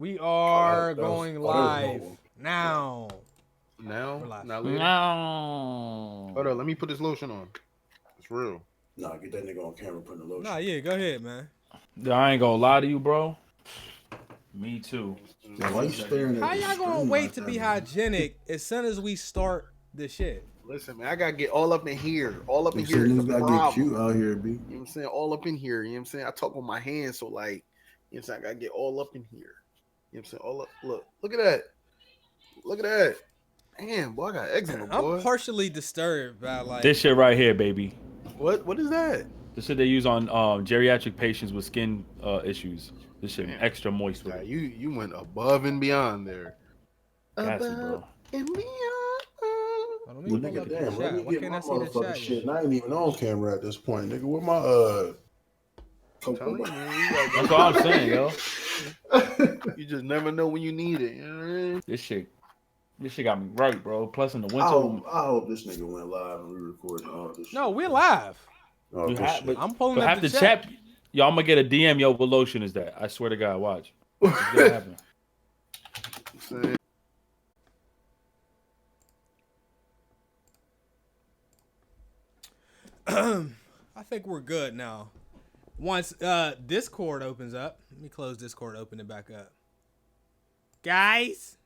We are going that live was now. Now? We're live. Not later? No. Hold on, let me put this lotion on. It's real. Nah, get that nigga on camera putting the lotion. Nah, yeah, go ahead, man. I ain't gonna lie to you, bro. Me too. Yeah, why you staring at How the y'all gonna screen wait like to that, be man? hygienic as soon as we start the shit? Listen, man, I gotta get all up in here. All up in You here. said is niggas the gotta get problem. cute out here, B. You know what I'm saying? All up in here. You know what I'm saying? I talk with my hands, so like, you know what I'm saying? I gotta get all up in here. You know what I'm saying? All up. Look at that. Look at that. Damn, boy, I got eczema, boy. I'm partially disturbed by like This shit right here, baby. What is that? This shit they use on geriatric patients with skin issues. This shit Damn. extra moist with Nah, it. you went above and beyond there. Got you, bro. And beyond. Hold on, Well, let me nigga, pull up damn, the let chat. me Why get can't my I see the motherfucking chat shit. yet? And I ain't even on camera at this point, nigga. Where my Telling you, man, That's what I'm saying, yo. you just never know when you need it. You know what I mean? This shit got me right, bro. Plus in the I winter, hope this nigga went live and we recording all this shit. No, we're live. Oh, you good have, shit. but, I'm pulling but up have the to chat. chat. Yo, I'm gonna get a DM. Yo, what lotion is that? I swear to God, watch. It's gonna happen. Saying, I think we're good now. Once Discord opens up, let me close Discord, open it back up. Guys.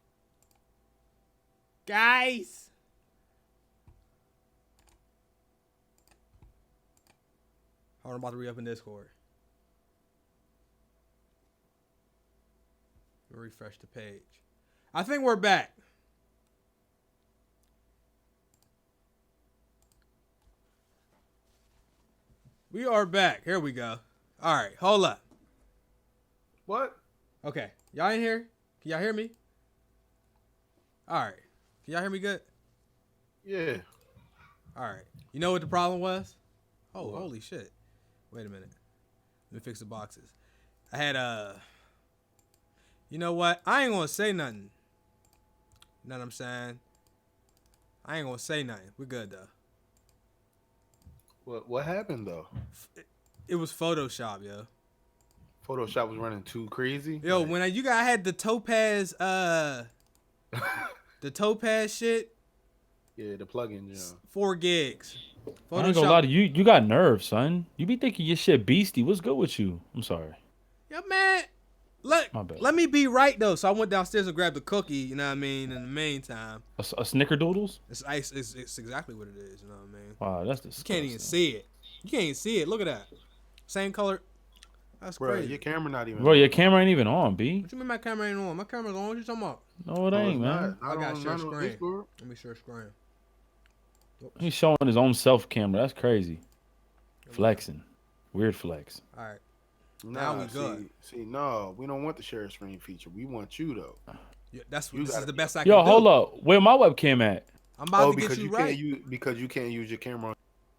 Hold on, I'm about to reopen Discord. Refresh the page. I think we're back. We are back. Here we go. All right, hold up. what? Okay, y'all in here? Can y'all hear me? All right. Can y'all hear me good? Yeah. All right. You know what the problem was? Oh, What? holy shit. Wait a minute. Let me fix the boxes. I had you know what? I ain't gonna say nothing. You know what I'm saying? I ain't gonna say nothing. We're good though. What happened though? It was Photoshop, yo. Photoshop was running too crazy. Yo, Like, when I had the Topaz shit, yeah, the plugin, yeah. 4 gigs. I ain't gonna lie to you. You got nerves, son. You be thinking your shit beastie. What's good with you? I'm sorry. Yeah, man. My bad. Let me be right though. So I went downstairs and grabbed the cookie. You know what I mean. In the meantime, A snickerdoodles? it's ice. It's exactly what it is. You know what I mean. Wow, that's You disgusting. can't even see it. You can't even see it. Look at that. Same color. That's Bro, crazy. your camera not even. Bro, on. your camera ain't even on, B. What you mean my camera ain't on? My camera's on. What you talking about? No, it No, ain't, it's man. not. I got on, share not on screen. Discord. Let me share screen. He's showing his own self camera. That's crazy. Flexing. Weird flex. All right. Nah, Now we good. See, no, we don't want the share screen feature. We want you though. Yeah, this You is gotta the be- best I can Yo, do. hold up. Where my webcam at? I'm about to get because you can't right. because you can't use your camera on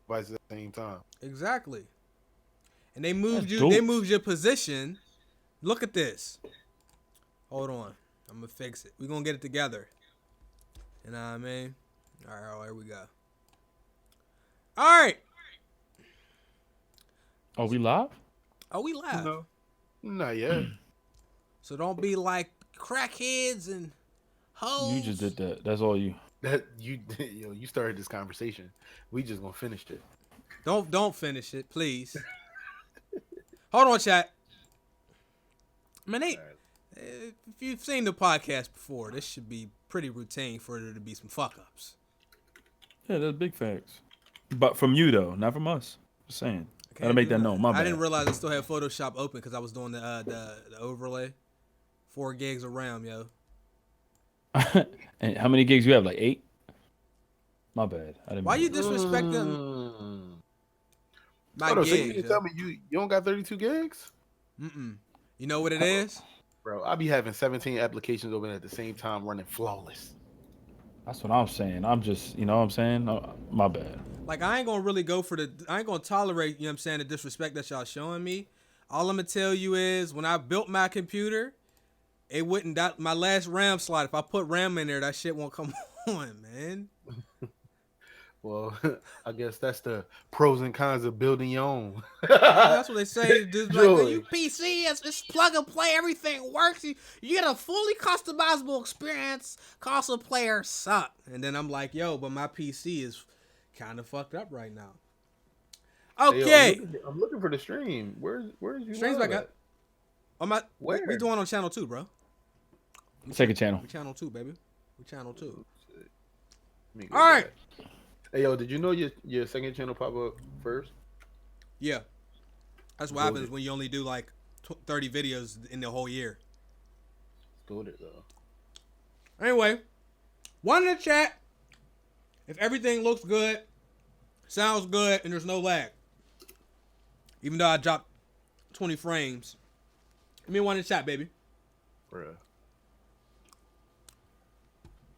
devices at the same time. Exactly. And they moved That's you. dope. They moved your position. Look at this. Hold on. I'm gonna fix it. We're gonna get it together. You know what I mean? All right. Here we go. All right. Oh, we live? Oh, we live. No, not yet. So don't be like crackheads and hoes. You just did that. That's all you. That you started this conversation. We just gonna finish it. Don't finish it, please. Hold on, chat. I mean, if you've seen the podcast before, this should be pretty routine for there to be some fuck ups. Yeah, that's big facts. But from you, though, not from us. Just saying. Gotta make that known. My bad. I didn't realize I still had Photoshop open because I was doing the overlay. 4 gigs of RAM, yo. And how many gigs you have? Like 8? My bad. I didn't. Why mean you to- disrespecting my Hold on, so you gigs? can yo? tell me you don't got 32 gigs? You know what it is? Bro, I be having 17 applications open at the same time running flawless. That's what I'm saying. I'm just, you know what I'm saying? My bad. Like, I ain't gonna really go for I ain't gonna tolerate, you know what I'm saying, the disrespect that y'all showing me. All I'm gonna tell you is, when I built my computer, it wouldn't, my last RAM slot, if I put RAM in there, that shit won't come on, man. Well, I guess that's the pros and cons of building your own. Yeah, that's what they say. Dudes be like, Joy. "Man, you PC, it's plug and play, everything works. You get a fully customizable experience. Console players suck." And then I'm like, "Yo, but my PC is kind of fucked up right now." Okay, Hey, yo, I'm looking for the stream. Where's you? streams back up. Oh my, Where? we doing on channel 2, bro. Second channel. We channel 2, baby. We channel 2. All right. Hey, yo, did you know your second channel pop up first? Yeah, that's what happens when you only do like 30 videos in the whole year. Good it though. Anyway, one in the chat. If everything looks good, sounds good, and there's no lag, even though I dropped 20 frames, give me one in the chat, baby. Bruh.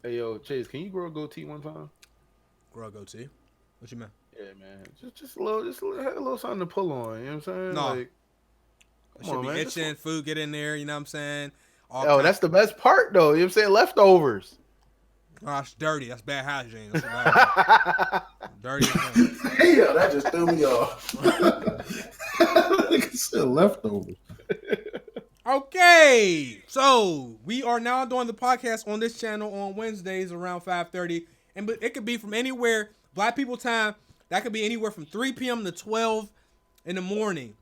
Hey, yo, Chase, can you grow a goatee one time? Grow a goatee? What you mean? Yeah, man. Just a little something to pull on. You know what I'm saying? No. Like, I should be itching. Food get in there. You know what I'm saying? That's the best part, though. You know what I'm saying? Leftovers. Oh, it's dirty. That's bad hygiene. That's bad. Dirty. Yeah, that just threw me off. Nigga said leftovers. Okay, so we are now doing the podcast on this channel on Wednesdays around 5:30, and it could be from anywhere. Black people time, that could be anywhere from 3 p.m. to 12 in the morning.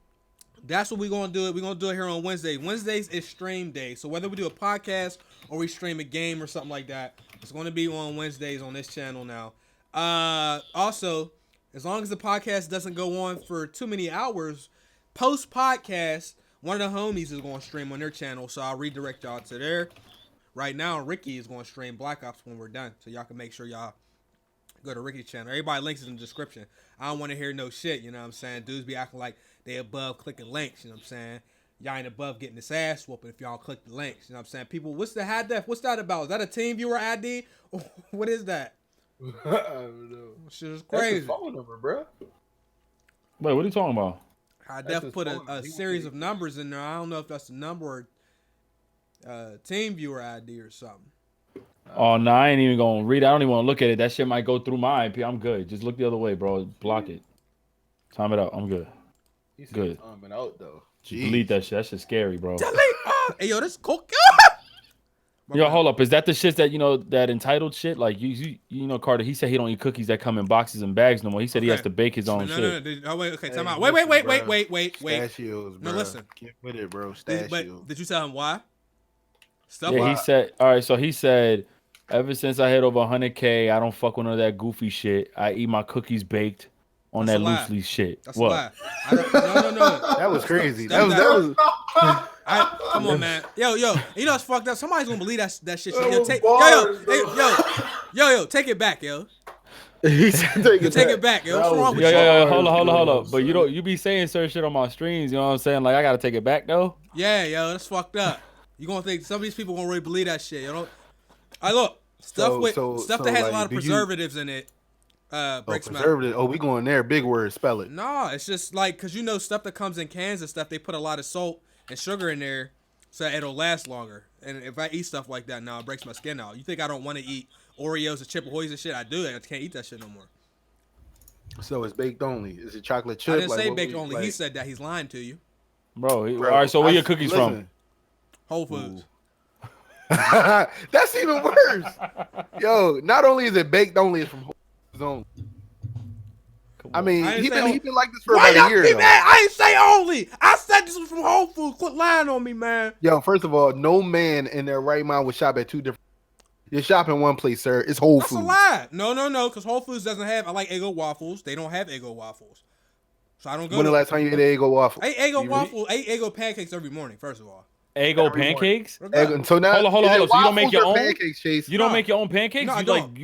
That's what we're gonna do. We're gonna do it here on Wednesday. Wednesdays is stream day, so whether we do a podcast or we stream a game or something like that, it's gonna be on Wednesdays on this channel now. Also, as long as the podcast doesn't go on for too many hours, post podcast, one of the homies is going to stream on their channel, so I'll redirect y'all to there. Right now, Ricky is going to stream Black Ops when we're done, so y'all can make sure y'all go to Ricky's channel. Everybody links in the description. I don't want to hear no shit, you know what I'm saying? Dudes be acting like they above clicking links, you know what I'm saying? Y'all ain't above getting this ass whooping if y'all click the links, you know what I'm saying? People, what's the high def? What's that about? Is that a team viewer ID? What is that? I don't know. Shit is crazy. That's the phone number, bro. Wait, what are you talking about? I def put a series of numbers in there. I don't know if that's the number or team viewer ID or something. Oh, no, I ain't even going to read it. I don't even want to look at it. That shit might go through my IP. I'm good. Just look the other way, bro. Block it. Time it out. I'm good. Good. Time it out, though. Delete that shit. That shit's scary, bro. Delete. Hey, yo, this cool. Yo, hold up. Is that the shit that, you know, that entitled shit? Like, you know, Carter, he said he don't eat cookies that come in boxes and bags no more. He said he has to bake his own shit. No. Oh, wait, okay, time out. Hey, Wait. Pistachios, bro. No, listen. Get with it, bro. But did you tell him why? Yeah, he said, all right, so he said, ever since I hit over 100K, I don't fuck with none of that goofy shit. I eat my cookies baked on that loosely shit. That's what? A lie. No. That was crazy. Stop That was come on, man. Yo, you know what's fucked up? Somebody's gonna believe that shit. Yo, take it back, yo. He said take it back, yo. What's wrong with you? Yo, hold up. But you be saying certain shit on my streams, you know what I'm saying? Like, I gotta take it back, though? Yeah, yo, that's fucked up. You gonna think some of these people gonna really believe that shit, you know? Look, stuff that has a lot of preservatives in it breaks my... preservative. Oh, we going there. Big word. Spell it. No, it's just like, because you know stuff that comes in cans and stuff, they put a lot of salt and sugar in there so it'll last longer. And if I eat stuff like that now, it breaks my skin out. You think I don't want to eat Oreos and Chip Ahoy's and shit? I do. I can't eat that shit no more. So it's baked only. Is it chocolate chip? I didn't say baked only. He said that. He's lying to you. Bro, all right, so where your cookies from? Whole Foods. That's even worse. Yo, not only is it baked only, it's from Whole Foods only. I mean, he been like this for about a year. I ain't say only. I said this was from Whole Foods. Quit lying on me, man. Yo, first of all, no man in their right mind would shop at two different. You shop in one place, sir. It's Whole Foods. That's a lie. No, because Whole Foods doesn't have. I like Eggo waffles. They don't have Eggo waffles, so I don't go. When the last time you ate Eggo waffle? I ate Eggo waffle. I ate Eggo pancakes every morning. First of all. Eggo pancakes? So now, hold on. So you don't make your own pancakes, Chase? You don't make your own pancakes? No, you don't.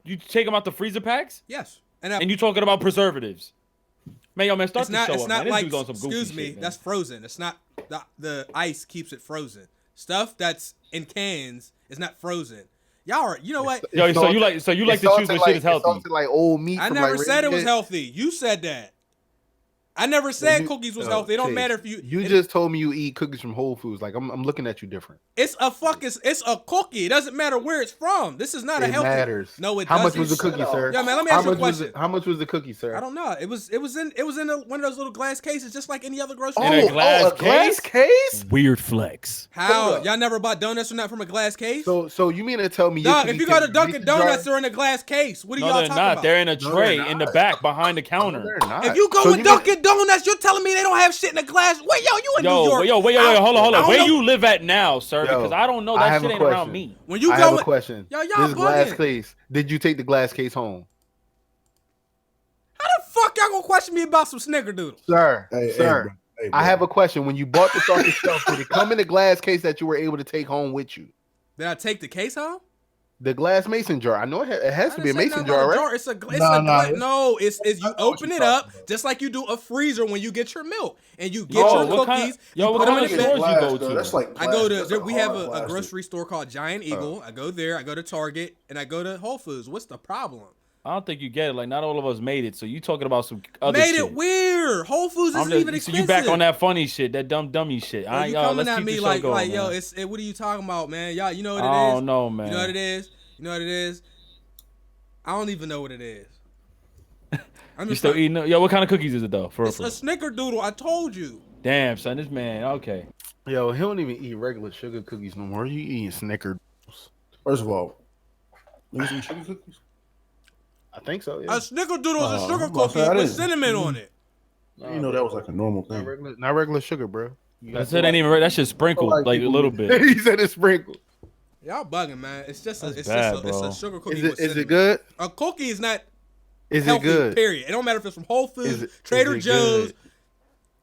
You take them out the freezer packs? Yes. And you talking about preservatives? Man, start the show up, man. Like, This dude's on some goofy excuse me, shit, man. that's frozen. It's not the ice keeps it frozen. Stuff that's in cans is not frozen. Y'all are, you know what? Yo, so you like to choose when shit is healthy. Like old meat. I never said it was healthy. You said that. I never said cookies was healthy. It don't matter if you. You just told me you eat cookies from Whole Foods. Like I'm looking at you different. It's a cookie. It doesn't matter where it's from. This is not a healthy. It matters. No, it How doesn't. much was the cookie, sir? Yeah, man. Let me ask you a question. How much was the cookie, sir? I don't know. It was in one of those little glass cases, just like any other grocery. In a glass case? Weird flex. How y'all never bought donuts or not from a glass case? So you mean to tell me? Dog, if you go to Dunkin' Donuts, they're in a glass case. What are y'all talking about? They're in a tray in the back behind the counter. No, they're not. If you go with Dunkin' Donuts, you're telling me they don't have shit in a glass. Wait, you in New York? Wait, hold on. Where you live at now, sir? Because I don't know, that shit ain't around me. When you I go have a question. Y'all this glass case. Did you take the glass case home? How the fuck y'all gonna question me about some snickerdoodles? Sir, Hey, bro. I have a question. When you bought this off the shelf, did it come in a glass case that you were able to take home with you? Did I take the case home? The glass mason jar. I know it has to be a mason jar, right? It's you open it up just like you do a freezer when you get your milk and you get your cookies. What kind of stores you go to? That's like I go to. We have a grocery store called Giant Eagle. I go there. I go to Target and I go to Whole Foods. What's the problem? I don't think you get it. Like, not all of us made it. So you talking about some other shit. Made it weird. Whole Foods isn't even expensive. So you back on that funny shit, that dummy shit. Yo, you coming at me like, yo, what are you talking about, man? Y'all, you know what it is? I don't know, man. You know what it is? You know what it is? I don't even know what it is. You still eating? Yo, what kind of cookies is it though? It's a snickerdoodle. I told you. Damn, son, this man. Okay. Yo, he don't even eat regular sugar cookies no more. You eating snickerdoodles? First of all, you some sugar cookies? I think so. Yeah. A snickerdoodle is a sugar cookie with cinnamon on it. You know that was like a normal thing. Not regular sugar, bro. I said ain't even. That shit sprinkled like a little bit. He said it's sprinkled. Y'all bugging, man. It's just it's bad, a sugar cookie. Is it good? A cookie is not. Is healthy, it good? Period. It don't matter if it's from Whole Foods, Trader Joe's. Good?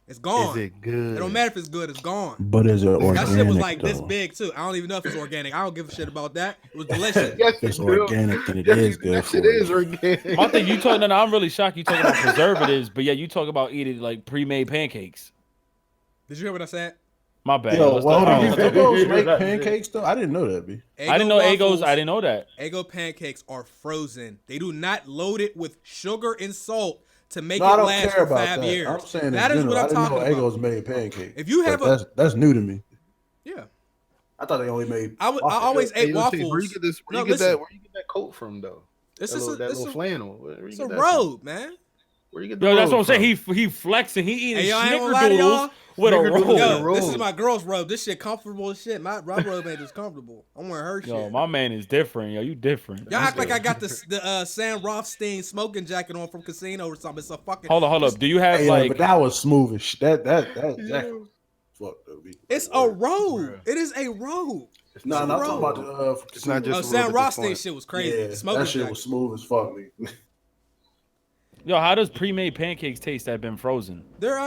It's gone. Is it good? It don't matter if it's good. It's gone. But is it organic? That shit was like this big too. I don't even know if it's organic. I don't give a shit about that. It was delicious. Yes, it's organic and it is good. It is organic. My thing, you talking? I'm really shocked. You talking about preservatives, but yeah, you talk about eating like pre-made pancakes. Did you hear what I said? My bad. Yo, Eggos make pancakes though? I didn't know that, B. I didn't know Eggos. I didn't know that. Eggo pancakes are frozen. They do not load it with sugar and salt to make it last for 5 years. I'm saying that is what I'm talking about. I didn't know Eggos made pancakes. If you have that's new to me. Yeah. I thought they only made. I always ate waffles. Where you get that coat from though? It's that little flannel. It's a robe, man. Where you get yo, that's what I'm saying. He flexing. He eating snickerdoodles with a robe. Yo, this is my girl's robe. This shit comfortable as shit. My robe ain't as comfortable. I'm wearing her shit. Yo, my man is different. Yo, you different. Y'all act like I got the Sam Rothstein smoking jacket on from Casino or something. It's a fucking. Hold up. Do you have like? But that was smooth as shit. That fuck though. It's a robe. It is a robe. No, I'm talking about the. It's not just. Sam Rothstein shit was crazy. Yeah, that shit was smooth as fuck. Yo, how does pre-made pancakes taste that have been frozen? They're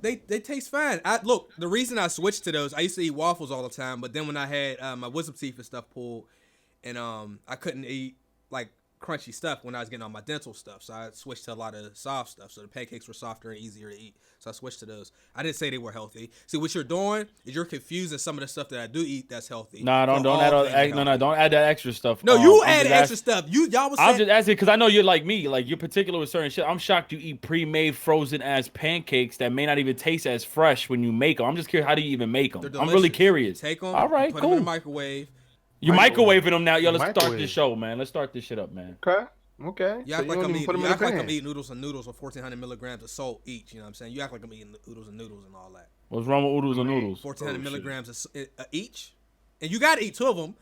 they taste fine. Look, the reason I switched to those, I used to eat waffles all the time, but then when I had my wisdom teeth and stuff pulled, and I couldn't eat like crunchy stuff when I was getting all my dental stuff, so I switched to a lot of soft stuff. So the pancakes were softer and easier to eat. So I switched to those. I didn't say they were healthy. See, what you're doing is you're confusing some of the stuff that I do eat that's healthy. Nah, don't add that extra stuff. No, you add extra stuff. Y'all was. I'm just asking because I know you're like me. Like you're particular with certain shit. I'm shocked you eat pre-made frozen ass pancakes that may not even taste as fresh when you make them. I'm just curious, how do you even make them? I'm really curious. Take them. All right, put cool. them in the microwave. You microwaving them now. Yo, let's start this show, man. Let's start this shit up, man. Okay. You act like I'm eating noodles and noodles with 1,400 milligrams of salt each. You know what I'm saying? You act like I'm eating oodles and noodles and all that. What's wrong with oodles and noodles? 1,400 milligrams each, and you gotta eat 2 of them.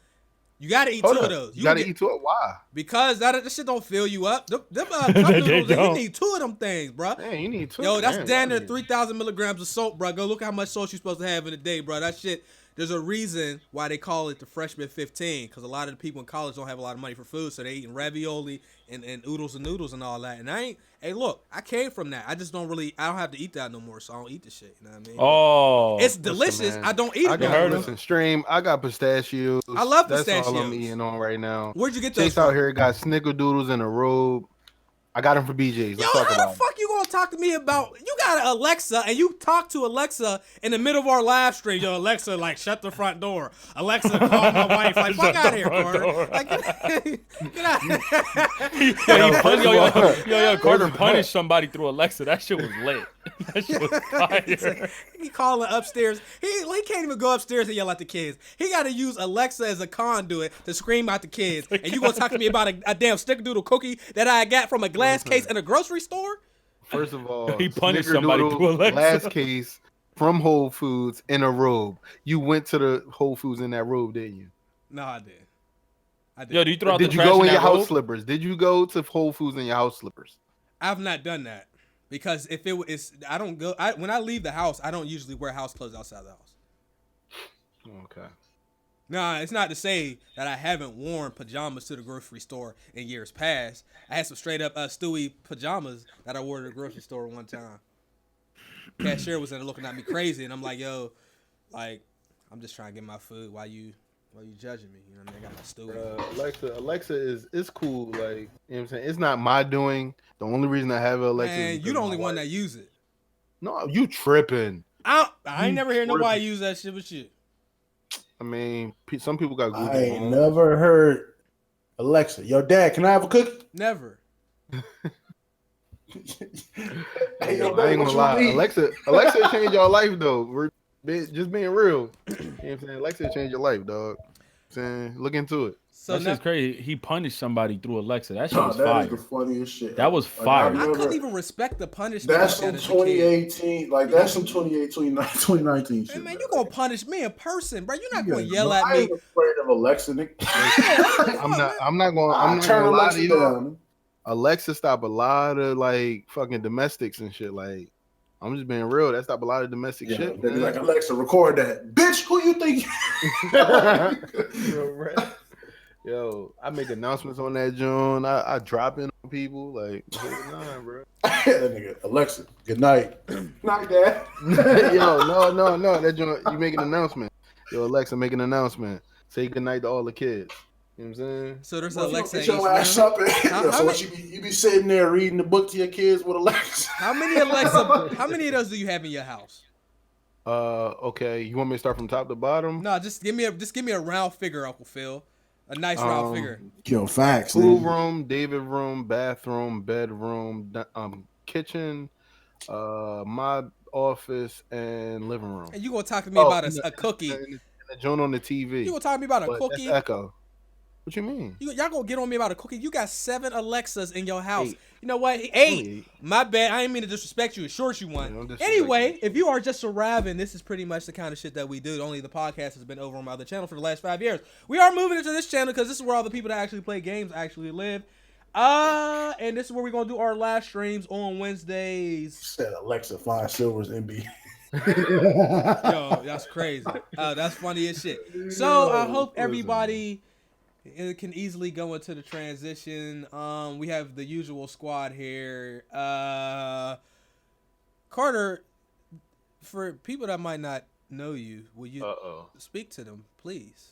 You gotta eat 2 of those. You gotta eat 2. Why? Because this shit don't fill you up. Them cup noodles, you need 2 of them things, bro. Man, you need 2. Yo, that's down there 3,000 milligrams of salt, bro. Go look how much salt you're supposed to have in a day, bro. That shit. There's a reason why they call it the freshman 15, because a lot of the people in college don't have a lot of money for food, so they eating ravioli and oodles and noodles and all that. And hey, look, I came from that. I don't have to eat that no more, so I don't eat the shit. You know what I mean? Oh, it's delicious. Listen, I don't eat it. I got pistachios. I love pistachios. That's all I'm eating on right now. Where'd you get those Chase out here got snickerdoodles in a robe. I got them for BJ's. Yo, how the fuck you gonna gonna talk to me about? You got an Alexa, and you talk to Alexa in the middle of our live stream. Yo, Alexa, like, shut the front door. Alexa, call my wife. Like, fuck out of here, Carter. Like, get out. Yo, Carter punished somebody through Alexa. That shit was lit. That shit was fire. He calling upstairs. He can't even go upstairs and yell at the kids. He got to use Alexa as a conduit to scream at the kids. And you gonna talk to me about a damn snickerdoodle cookie that I got from a glass case in a grocery store? First of all, he punished somebody through Alexa. Glass case from Whole Foods in a robe. You went to the Whole Foods in that robe, didn't you? No, I did. Yo, do you throw out Did the you trash go in your robe? house slippers? Did you go to Whole Foods in your house slippers? I've not done that because if it is, I don't go. When I leave the house, I don't usually wear house clothes outside the house. Okay. Nah, it's not to say that I haven't worn pajamas to the grocery store in years past. I had some straight up Stewie pajamas that I wore to the grocery store one time. Cashier was in there looking at me crazy, and I'm like, yo, like, I'm just trying to get my food while you judging me. You know what I mean? I got my Stewie. Alexa is cool. Like, you know what I'm saying? It's not my doing. The only reason I have Alexa Man, is you the only one that use it. No, you tripping. I ain't never heard nobody use that shit but you. I mean, some people got Google. I ain't never heard Alexa. Yo, Dad, can I have a cookie? Never. Hey, yo, I ain't gonna lie. need? Alexa changed your life though. We're just being real. You know what I'm saying? Alexa changed your life, dog. Saying, look into it. So That's just crazy. He punished somebody through Alexa. That shit was That fire. is the funniest shit. That was fire. I couldn't even respect the punishment. That's like some that as a kid. 2018. Like, that's some 2019 shit. Hey, man, you gonna punish me in person, bro. You're not Yeah, gonna yell no, at I me. ain't afraid of Alexa, nigga. I'm not gonna lie to you. down. Alexa stop a lot of like fucking domestics and shit. Like, I'm just being real. That stop a lot of domestic shit. They be like, Alexa, record that. Bitch, who you think? Yo, I make announcements on that joint. I drop in on people. Like, nah, bro. That nigga, Alexa, good night. Night, Dad. Yo, no. That joint, you make an announcement. Yo, Alexa, make an announcement. Say good night to all the kids. You know what I'm saying? So there's Well, Alexa. get your ass up. You be sitting there reading the book to your kids with Alexa. How many of those do you have in your house? Okay. You want me to start from top to bottom? No, just give me a round figure, Uncle Phil. A nice round figure. Yo, facts. Pool room, David room, bathroom, bedroom, kitchen, my office, and living room. And you gonna talk to me about a cookie? And the joint on the TV. You gonna talk to me about a cookie? That's echo. What you mean? Y'all gonna get on me about a cookie? You got 7 Alexas in your house. 8. You know what? 8. My bad. I didn't mean to disrespect you. It's short you one. Anyway, if you are just arriving, this is pretty much the kind of shit that we do. Only the podcast has been over on my other channel for the last 5 years. We are moving into this channel because this is where all the people that actually play games actually live. And this is where we're gonna do our live streams on Wednesdays. Said Alexa 5 silvers NB. Yo, that's crazy. That's funny as shit. So I hope everybody can easily go into the transition. We have the usual squad here. Carter, for people that might not know you, will you speak to them, please?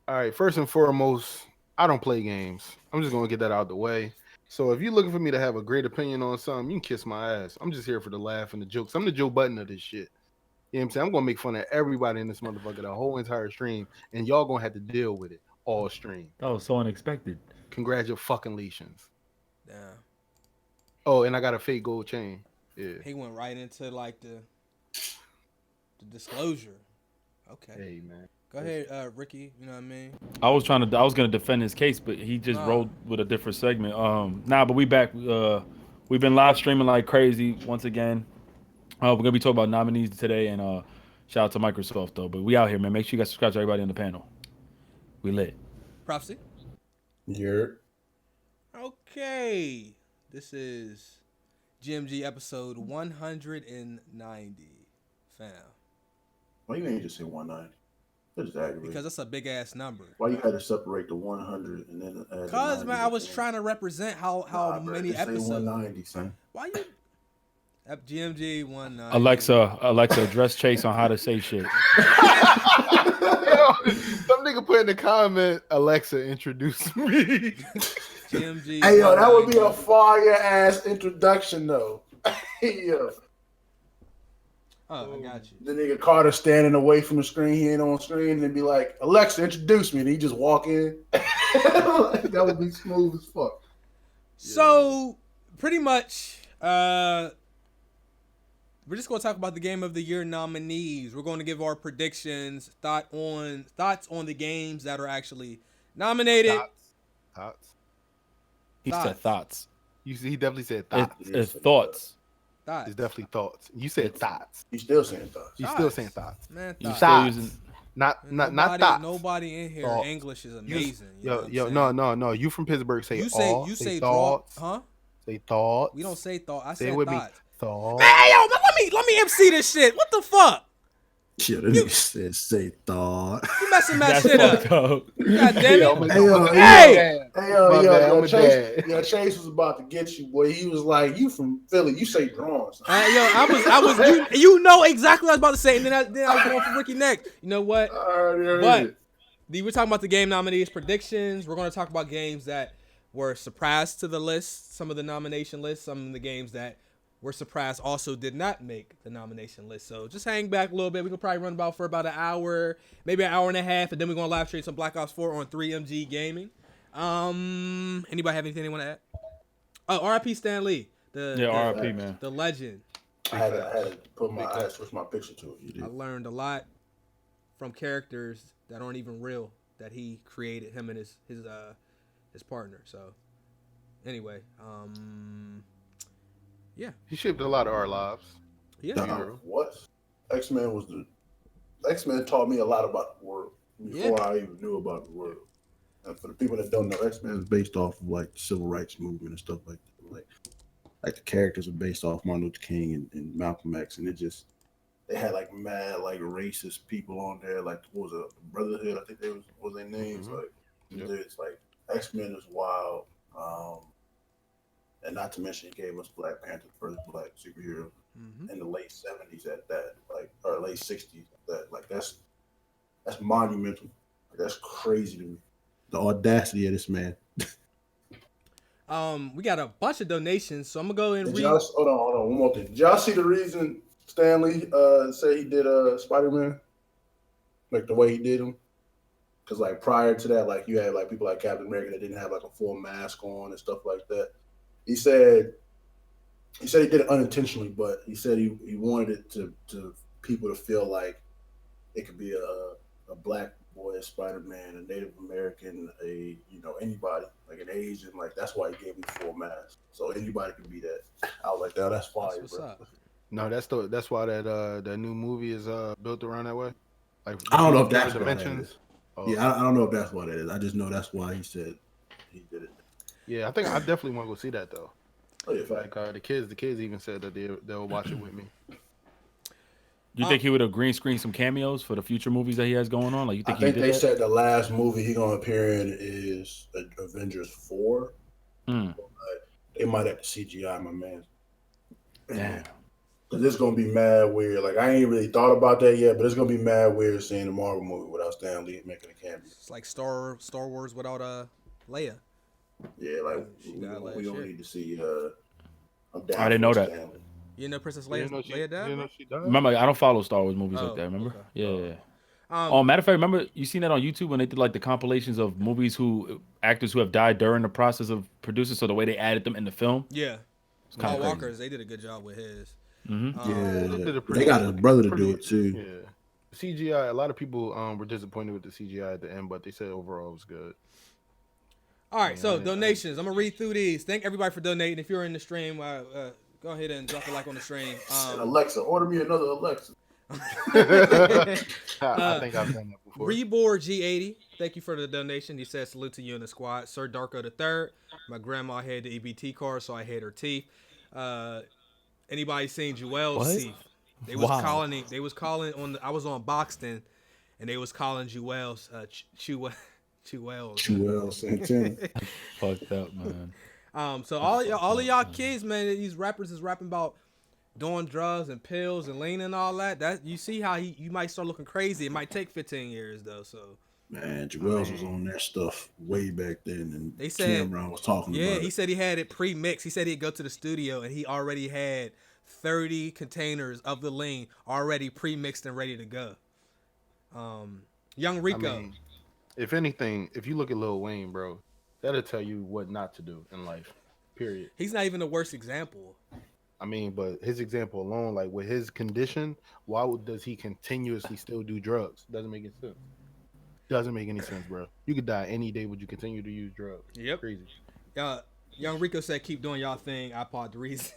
All right. First and foremost, I don't play games. I'm just gonna get that out the way. So if you're looking for me to have a great opinion on something, you can kiss my ass. I'm just here for the laugh and the jokes. I'm the Joe Budden of this shit. You know what I'm saying? I'm gonna make fun of everybody in this motherfucker the whole entire stream, and y'all gonna have to deal with it all stream. That was so unexpected. Congratulations. Yeah. Oh, and I got a fake gold chain. Yeah. He went right into like the disclosure. Okay. Hey man. Go ahead, Ricky. You know what I mean? I was gonna defend his case, but he just rolled with a different segment. But we back. We've been live streaming like crazy once again. We're gonna be talking about nominees today, and shout out to Microsoft though. But we out here, man. Make sure you guys subscribe to everybody on the panel. We lit. Prophecy. Yeah. Okay. This is GMG episode 190. Fam. Why you ain't just say 190? That's aggravating. Because that's a big ass number. Why you had to separate the 100 and then add? Because man, I was trying to represent how many just episodes. Say 190, son. Why you? GMG 190. Alexa, address Chase on how to say shit. Yo, some nigga put in the comment, Alexa, introduce me. GMG. Hey, yo, that would be a fire ass introduction, though. Yeah. Oh, I got you. The nigga Carter standing away from the screen, he ain't on screen, and be like, Alexa, introduce me. And he just walk in. That would be smooth as fuck. So, pretty much, we're just going to talk about the Game of the Year nominees. We're going to give our predictions, thoughts on the games that are actually nominated. Thoughts. He said thoughts. He definitely said thoughts. It's thoughts. Thoughts. It's definitely thoughts. You said thoughts. He's still saying thoughts. He's still saying thoughts. Man, You thoughts. still using Not Nobody- thoughts. Nobody in here. Thoughts. English is amazing. You know what I'm Yo, saying? no. You from Pittsburgh say You say all, you say thoughts. draw, huh? Say thoughts. We don't say thought. I Say said it with thoughts. me. Thoughts. Hey yo, man, let me MC this shit. What the fuck? Yeah, that nigga said say thought. You messing that that's shit up. fucked up. God damn it. Hey, My bad, I'm a Chase, dad. yeah, Chase was about to get you, boy. He was like, "You from Philly? You say drawings." I was. You know exactly what I was about to say, and then I was going for Ricky next. You know what? But we're talking about the game nominees, predictions. We're going to talk about games that were surprised to the list, some of the nomination lists, some of the games that were surprised also did not make the nomination list. So just hang back a little bit. We can probably run for about an hour, maybe an hour and a half, and then we're going to live stream some Black Ops 4 on 3MG Gaming. Anybody have anything they want to add? Oh, R.I.P. Stan Lee. R.I.P. man. The legend. I had to switch my picture to it. I learned a lot from characters that aren't even real that he created, him and his partner. So anyway, yeah. He shaped a lot of our lives. Yeah. What? X-Men taught me a lot about the world before I even knew about the world. And for the people that don't know, X-Men is based off of like the civil rights movement and stuff like that. Like the characters are based off Martin Luther King and Malcolm X, and they had like mad like racist people on there. Like what was it, Brotherhood? I think they was their names. Like it's like X-Men is wild. And not to mention, he gave us Black Panther, the first black superhero in the late 70s at that, like, or late 60s. That's monumental. Like, that's crazy to me. The audacity of this man. We got a bunch of donations, so I'm gonna go and read. Hold on, one more thing. Did y'all see the reason Stanley said he did Spider-Man? Like the way he did him? Because like prior to that, like you had like people like Captain America that didn't have like a full mask on and stuff like that. He said he did it unintentionally, but he said he wanted it to people to feel like it could be a black boy, a Spider-Man, a Native American, anybody, like an Asian, like that's why he gave me full mask. So anybody can be that. I was like, that's fire, That's bro. up. No, that's why that new movie is built around that way. Like I don't know if that's dimensions. What that is. Yeah, I don't know if that's what it is. I just know that's why he said he did it. Yeah, I think I definitely want to go see that though. Oh yeah, like the kids even said that they'll watch it with me. You think he would have green screened some cameos for the future movies that he has going on? Like you think I think they that? said the last movie he gonna appear in is Avengers 4. They might have to CGI my man. Damn. Cause it's gonna be mad weird. Like I ain't really thought about that yet, but it's gonna be mad weird seeing the Marvel movie without Stan Lee making a cameo. It's like Star Wars without Leia. Yeah, like we don't need to see. I'm down. I didn't know that. Stanley. You know Princess Leia died? You know she died? Remember, I don't follow Star Wars movies like that. Remember? Okay. Yeah. Matter of fact, remember you seen that on YouTube when they did like the compilations of movies actors who have died during the process of producing, so the way they added them in the film. Yeah. Paul Walker's, they did a good job with his. They got his brother to do it too. Yeah. CGI. A lot of people were disappointed with the CGI at the end, but they said overall it was good. All right, so donations. I'm gonna read through these. Thank everybody for donating. If you're in the stream, go ahead and drop a like on the stream. Alexa, order me another Alexa. I think I've done that before. Reborn G80, thank you for the donation. He says salute to you and the squad. Sir Darko III, my grandma had the EBT card, so I had her teeth. Anybody seen Jewel's teeth? They was calling. They was calling on. I was on Boxton, and they was calling Jewel's Jewel Santana. Fucked up, man. So all of y'all kids, man, these rappers is rapping about doing drugs and pills and lean and all that. That you see how you might start looking crazy. It might take 15 years though. So Man, Jewels was on that stuff way back then, and They said, Cameron was talking yeah, about he it. said he had it pre-mixed. He said he'd go to the studio and he already had 30 containers of the lean already pre-mixed and ready to go. Young Rico. I mean, if anything, if you look at Lil Wayne, bro, that'll tell you what not to do in life. Period. He's not even the worst example. I mean, but his example alone, like with his condition, does he continuously still do drugs? Doesn't make any sense. Doesn't make any sense, bro. You could die any day, would you continue to use drugs? Yep. Crazy. Young Rico said, keep doing y'all thing. iPod the reason.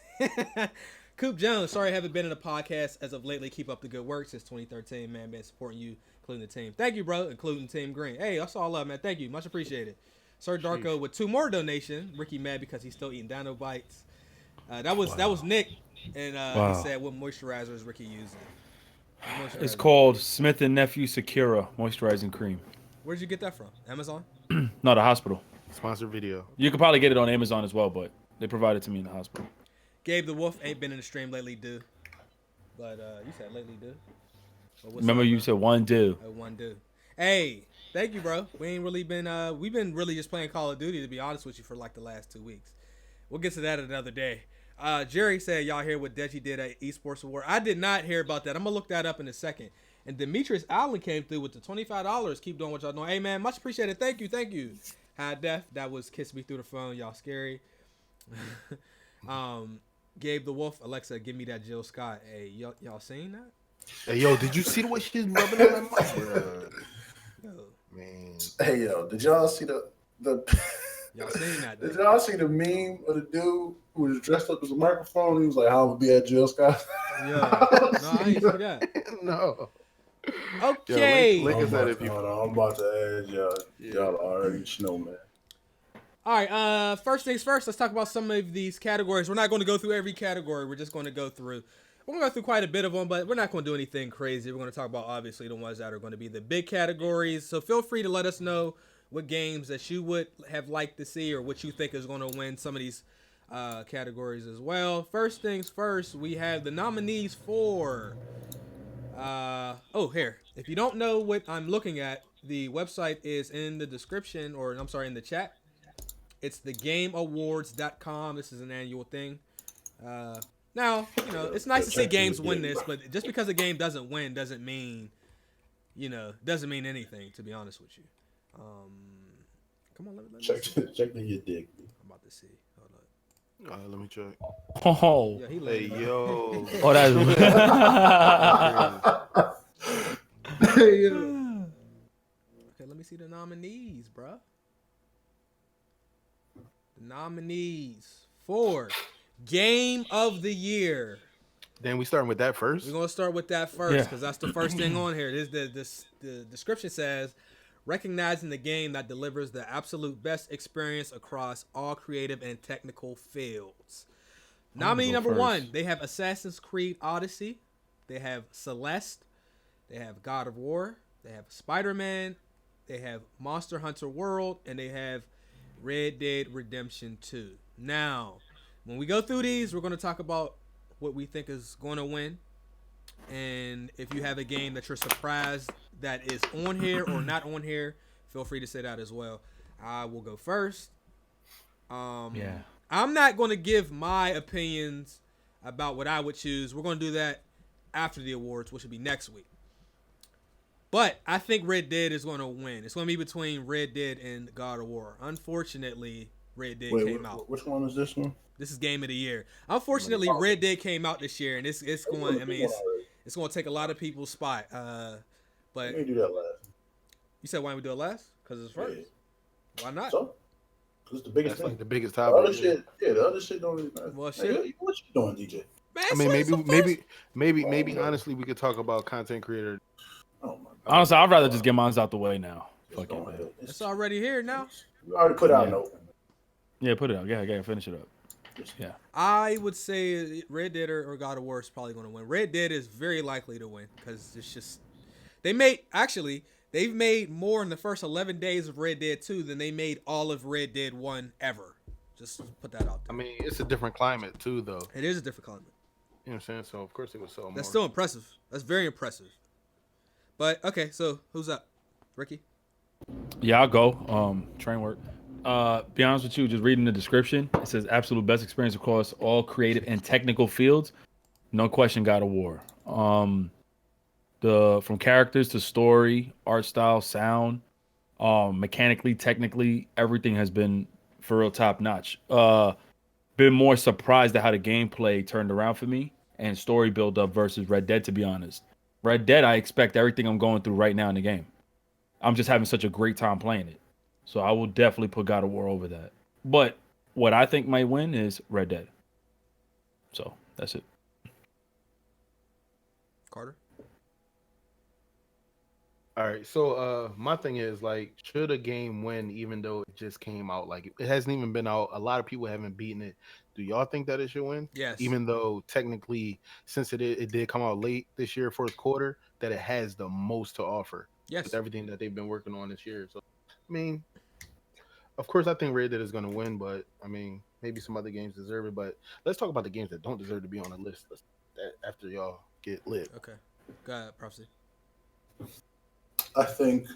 Coop Jones, sorry I haven't been in a podcast as of lately. Keep up the good work since 2013, man. Been supporting you, including the team. Thank you, bro, including Team Green. Hey, that's all love, man. Thank you. Much appreciated. Sir Darko with 2 more donations. Ricky mad because he's still eating Dino Bites. That was Nick, and he said, what moisturizer is Ricky using? It's called Smith & Nephew Secura Moisturizing Cream. Where'd you get that from? Amazon? No, the hospital. Sponsored video. You could probably get it on Amazon as well, but they provide it to me in the hospital. Gabe the Wolf ain't been in the stream lately, dude. But you said lately, dude. Remember you said one do. One do. Hey, thank you, bro. We ain't really been we've been really just playing Call of Duty, to be honest with you, for like the last 2 weeks. We'll get to that another day. Jerry said, y'all hear what Deji did at Esports Award? I did not hear about that. I'm gonna look that up in a second. And Demetrius Allen came through with the $25. Keep doing what y'all doing. Hey man, much appreciated. Thank you. High Def, that was Kiss Me Through the Phone. Y'all scary. Gabe the Wolf, Alexa, give me that Jill Scott. Hey, y'all seen that? Hey, yo, did you see the way she's rubbing on that mic? Yo, Man. Hey, yo, did y'all see the y'all seen that? Did y'all see the meme of the dude who was dressed up as a microphone? He was like, "How would be at Jill Scott?" Yeah, no, I ain't see that. No. Okay. Yo, link us that if you. I'm about to add y'all. Y'all already know, man. All right, first things first, let's talk about some of these categories. We're not going to go through every category. We're just going to go through. We're going to go through quite a bit of them, but we're not going to do anything crazy. We're going to talk about, obviously, the ones that are going to be the big categories. So feel free to let us know what games that you would have liked to see or what you think is going to win some of these categories as well. First things first, we have the nominees for... here. If you don't know what I'm looking at, the website is in the description, or I'm sorry, in the chat. It's thegameawards.com. This is an annual thing. Now, it's nice to see games win this, but just because a game doesn't win doesn't mean anything, to be honest with you. Come on, let me check see. your dick. I'm about to see. Hold on. Let me check. Oh, Yeah, he Hey, yo. oh, that's. Hey, yo. Okay, let me see the nominees, bruh. The nominees for Game of the Year. Then we starting with that first? We're going to start with that first because that's the first thing on here. The description says, recognizing the game that delivers the absolute best experience across all creative and technical fields. Nominee number one, they have Assassin's Creed Odyssey. They have Celeste. They have God of War. They have Spider-Man. They have Monster Hunter World. And they have Red Dead Redemption 2. Now, when we go through these, we're going to talk about what we think is going to win. And if you have a game that you're surprised that is on here or not on here, feel free to say that as well. I will go first. I'm not going to give my opinions about what I would choose. We're going to do that after the awards, which will be next week. But I think Red Dead is going to win. It's going to be between Red Dead and God of War. Unfortunately, Red Dead came out. Which one is this one? This is Game of the Year. Unfortunately, Red Dead came out this year, and it's going. I mean, it's going to take a lot of people's spot. But we do that last. You said why we do it last? Because it's first. Yeah. Why not? So, because it's the biggest. That's thing. like the biggest topic. The other shit don't really matter. Well, shit. Hey, what you doing, DJ? Man, I mean, maybe honestly, we could talk about content creator. Oh my God. Honestly, I'd rather just get mine out the way now. Fuck it. It's already here now. We already put out an open. Yeah, put it out. Yeah, finish it up. Yeah. I would say Red Dead or God of War is probably going to win. Red Dead is very likely to win because it's just they've made more in the first 11 days of Red Dead 2 than they made all of Red Dead 1 ever. Just put that out there. I mean, it's a different climate too, though. It is a different climate. You know what I'm saying? So of course it was so. That's still impressive. That's very impressive. But okay, so who's up? Ricky? Yeah, I'll go. Train work. Be honest with you, just reading the description, it says absolute best experience across all creative and technical fields. No question, God of War. The from characters to story, art style, sound, mechanically, technically, everything has been for real top notch. Been more surprised at how the gameplay turned around for me and story build up versus Red Dead. To be honest, Red Dead, I expect everything I'm going through right now in the game. I'm just having such a great time playing it. So I will definitely put God of War over that. But what I think might win is Red Dead. So that's it. Carter. All right, so my thing is like, should a game win even though it just came out? Like it hasn't even been out. A lot of people haven't beaten it. Do y'all think that it should win? Yes. Even though technically, since it did come out late this year, first quarter, that it has the most to offer Yes. with everything that they've been working on this year. So, I mean, of course, I think Red Dead is going to win, but I mean, maybe some other games deserve it. But let's talk about the games that don't deserve to be on the list. After y'all get lit. Okay. Go ahead, Prophecy. I think,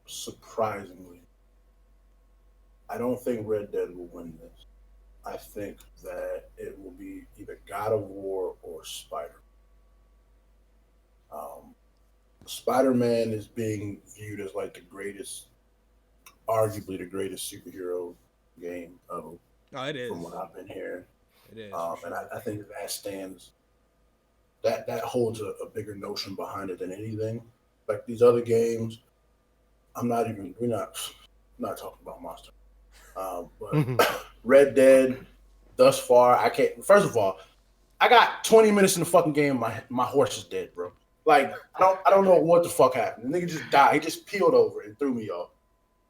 surprisingly, I don't think Red Dead will win this. I think that it will be either God of War or Spider. Spider-Man is being viewed as like the greatest, arguably the greatest superhero game of Oh, it is. from what I've been hearing. It is. And I think that stands. That holds a bigger notion behind it than anything. Like these other games, we're not talking about Monster. But Red Dead, thus far, I can't. First of all, I got 20 minutes in the fucking game. My horse is dead, bro. Like I don't know what the fuck happened. The nigga just died. He just peeled over and threw me off.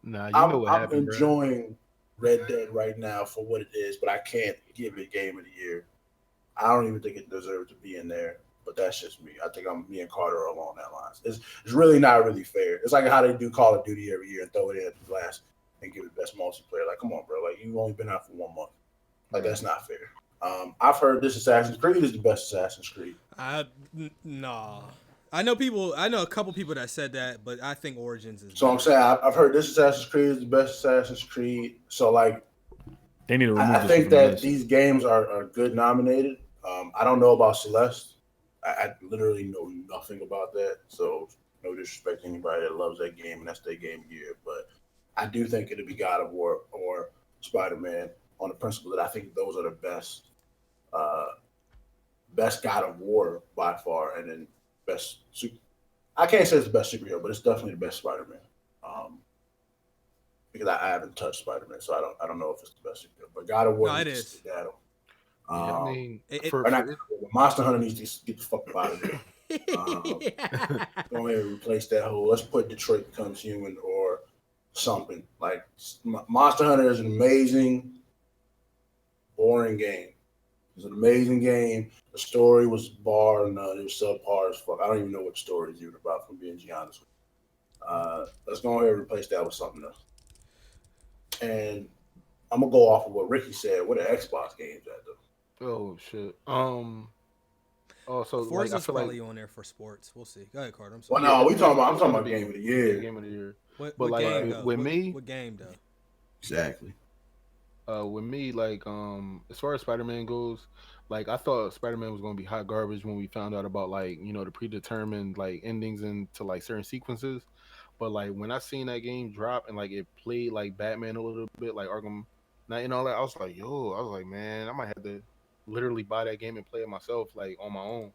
Nah, you know what happened, I'm enjoying Red Dead right now for what it is, but I can't give it Game of the Year. I don't even think it deserves to be in there, but that's just me. I think me and Carter are along that lines. It's really not really fair. It's like how they do Call of Duty every year and throw it in at the last and give it best multiplayer. Like, come on, bro. Like, you've only been out for 1 month. Like, that's not fair. I've heard this Assassin's Creed is the best Assassin's Creed. Nah. I know a couple people that said that, but I think Origins is. So better. I'm saying I've heard this Assassin's Creed is the best Assassin's Creed. So like, they need to remove. I think that these games are good nominated. I don't know about Celeste. I literally know nothing about that. So no disrespect to anybody that loves that game and that's their game of year. But I do think it'll be God of War or Spider-Man on the principle that I think those are the best God of War by far, and then best I can't say it's the best superhero, but it's definitely the best Spider-Man. Because I haven't touched Spider-Man, so I don't know if it's the best superhero. But God of War is the battle. I mean, Monster Hunter needs to get the fuck out of there. Go ahead and replace that whole. Let's put Detroit Becomes Human or something. Like Monster Hunter is an amazing, boring game. It's an amazing game. The story was bar none. It was subpar as fuck. I don't even know what the story is even about, from being honest with you. Let's go ahead and replace that with something else. And I'm gonna go off of what Ricky said. What are Xbox games at though? Oh shit. So Forza's like, I feel probably like on there for sports. We'll see. Go ahead, Carter. I'm Well, sorry. no, I'm talking about Game of the Year. Game of the Year. What like game, though? with me, what game though? Exactly. With me, like as far as Spider-Man goes, like I thought Spider-Man was gonna be hot garbage when we found out about like, you know, the predetermined like endings into like certain sequences. But like when I seen that game drop and like it played like Batman a little bit, like Arkham Knight and all that, I was like, man, I might have to literally buy that game and play it myself, like on my own,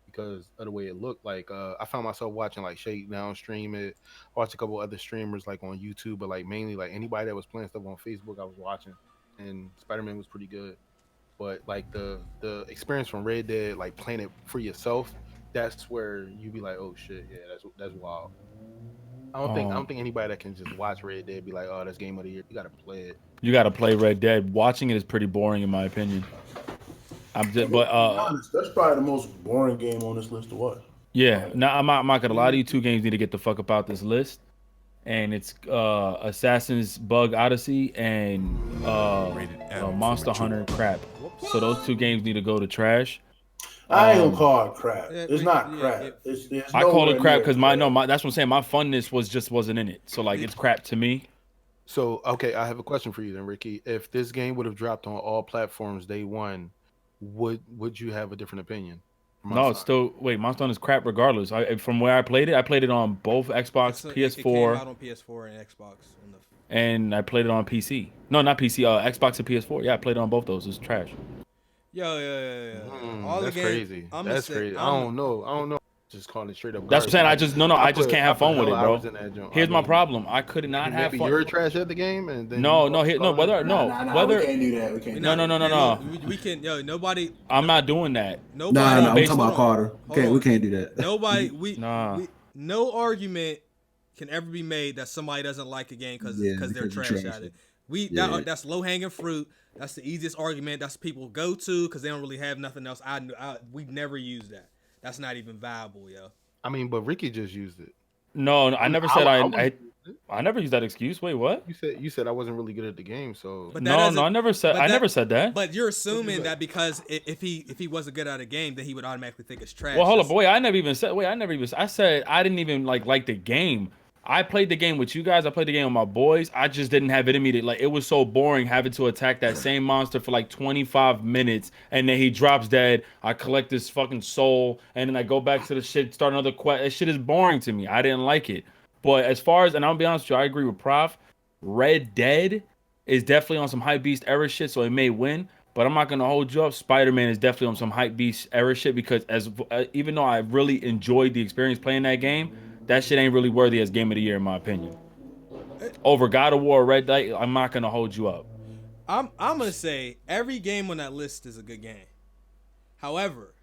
because of the way it looked. Like I found myself watching like Shakedown stream it, watch a couple other streamers like on YouTube, but like mainly like anybody that was playing stuff on Facebook, I was watching, and Spider-Man was pretty good. But like the experience from Red Dead, like playing it for yourself, that's where you be like, oh shit, yeah, that's wild. I don't think anybody that can just watch Red Dead be like, oh, that's game of the year. You gotta play it. You gotta play Red Dead. Watching it is pretty boring in my opinion. Honest, that's probably the most boring game on this list to watch. Yeah, no, I'm not gonna lie to you. Two games need to get the fuck up out this list, and it's Assassin's Bug Odyssey and Monster Hunter crap. So those two games need to go to trash. I ain't gonna call it crap. Yeah, It's not yeah, crap. it- It's I call nowhere it crap near because that's what I'm saying. My funness wasn't in it. So like it's crap to me. So okay, I have a question for you then, Ricky. If this game would have dropped on all platforms day one, would you have a different opinion? No, it's still Monster Hunter is crap regardless. From where I played it on both Xbox, It came PS4, out on PS4 and Xbox. and I played it on PC. No, not PC. Xbox and PS4. Yeah, I played it on both those. It's trash. Yeah. All that's the games, crazy. I'm That's gonna say, crazy. I don't know. Just calling it straight up. That's what I'm saying. I garbage. just can't have fun with it, bro. Here's my mean, problem. I could not have maybe fun. you're trash at the game, and then No, you whether We can't do that. We can't. No. We can. Nobody. I'm not doing that. Nobody. I'm talking hold about on, Carter. We can't do that. Nobody. Nah. No argument can ever be made that somebody doesn't like a game because they're trash at it. That's low hanging fruit. That's the easiest argument. That's people go to because they don't really have nothing else. We've never used that. That's not even viable, yo. I mean, but Ricky just used it. No, I never said I never used that excuse. Wait, what? You said I wasn't really good at the game, so No, I never said that. But you're assuming that because if he wasn't good at a game, then he would automatically think it's trash. Well, hold up, boy. I said I didn't even like the game. I played the game with you guys. I played the game with my boys. I just didn't have it in me. Like it was so boring having to attack that same monster for like 25 minutes, and then he drops dead. I collect this fucking soul, and then I go back to the shit, start another quest. That shit is boring to me. I didn't like it. But as far as, and I'll be honest with you, I agree with Prof. Red Dead is definitely on some hype beast era shit, so it may win. But I'm not gonna hold you up. Spider-Man is definitely on some hype beast era shit because even though I really enjoyed the experience playing that game, that shit ain't really worthy as game of the year in my opinion. Over God of War, Red Dead, I'm not gonna hold you up. I'm gonna say every game on that list is a good game. However,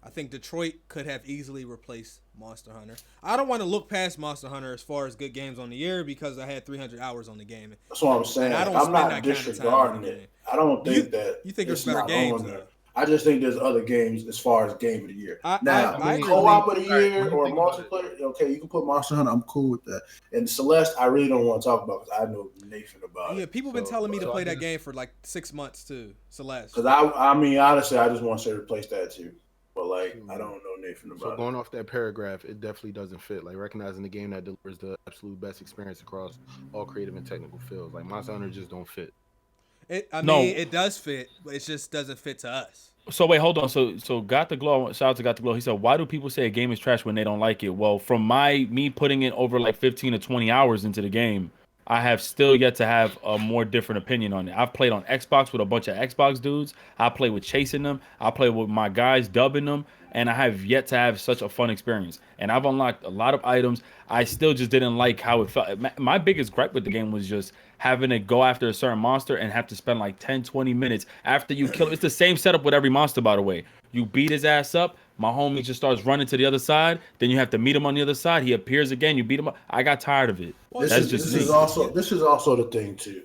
I think Detroit could have easily replaced Monster Hunter. I don't want to look past Monster Hunter as far as good games on the year because I had 300 hours on the game. That's what I'm saying. I'm not disregarding it. I don't think that you think there's better games though. I just think there's other games as far as game of the year. I co-op of the year or multiplayer, okay, you can put Monster Hunter. I'm cool with that. And Celeste, I really don't want to talk about because I know Nathan about it. Yeah, people been telling me to play that game for like 6 months too. Celeste. Because I mean, honestly, I just want to replace that too. But like, I don't know Nathan about it. So going off that paragraph, it definitely doesn't fit. Like recognizing the game that delivers the absolute best experience across all creative and technical fields. Like Monster Hunter just don't fit. It does fit, but it just doesn't fit to us. So wait, hold on. So Got the Glow, shout out to Got the Glow. He said, why do people say a game is trash when they don't like it? Well, from me putting in over like 15 to 20 hours into the game, I have still yet to have a more different opinion on it. I've played on Xbox with a bunch of Xbox dudes. I play with chasing them. I play with my guys dubbing them. And I have yet to have such a fun experience. And I've unlocked a lot of items. I still just didn't like how it felt. My biggest gripe with the game was just having to go after a certain monster and have to spend like 10, 20 minutes after you kill him. It's the same setup with every monster, by the way. You beat his ass up. My homie just starts running to the other side. Then you have to meet him on the other side. He appears again. You beat him up. I got tired of it. Well, this is also the thing, too.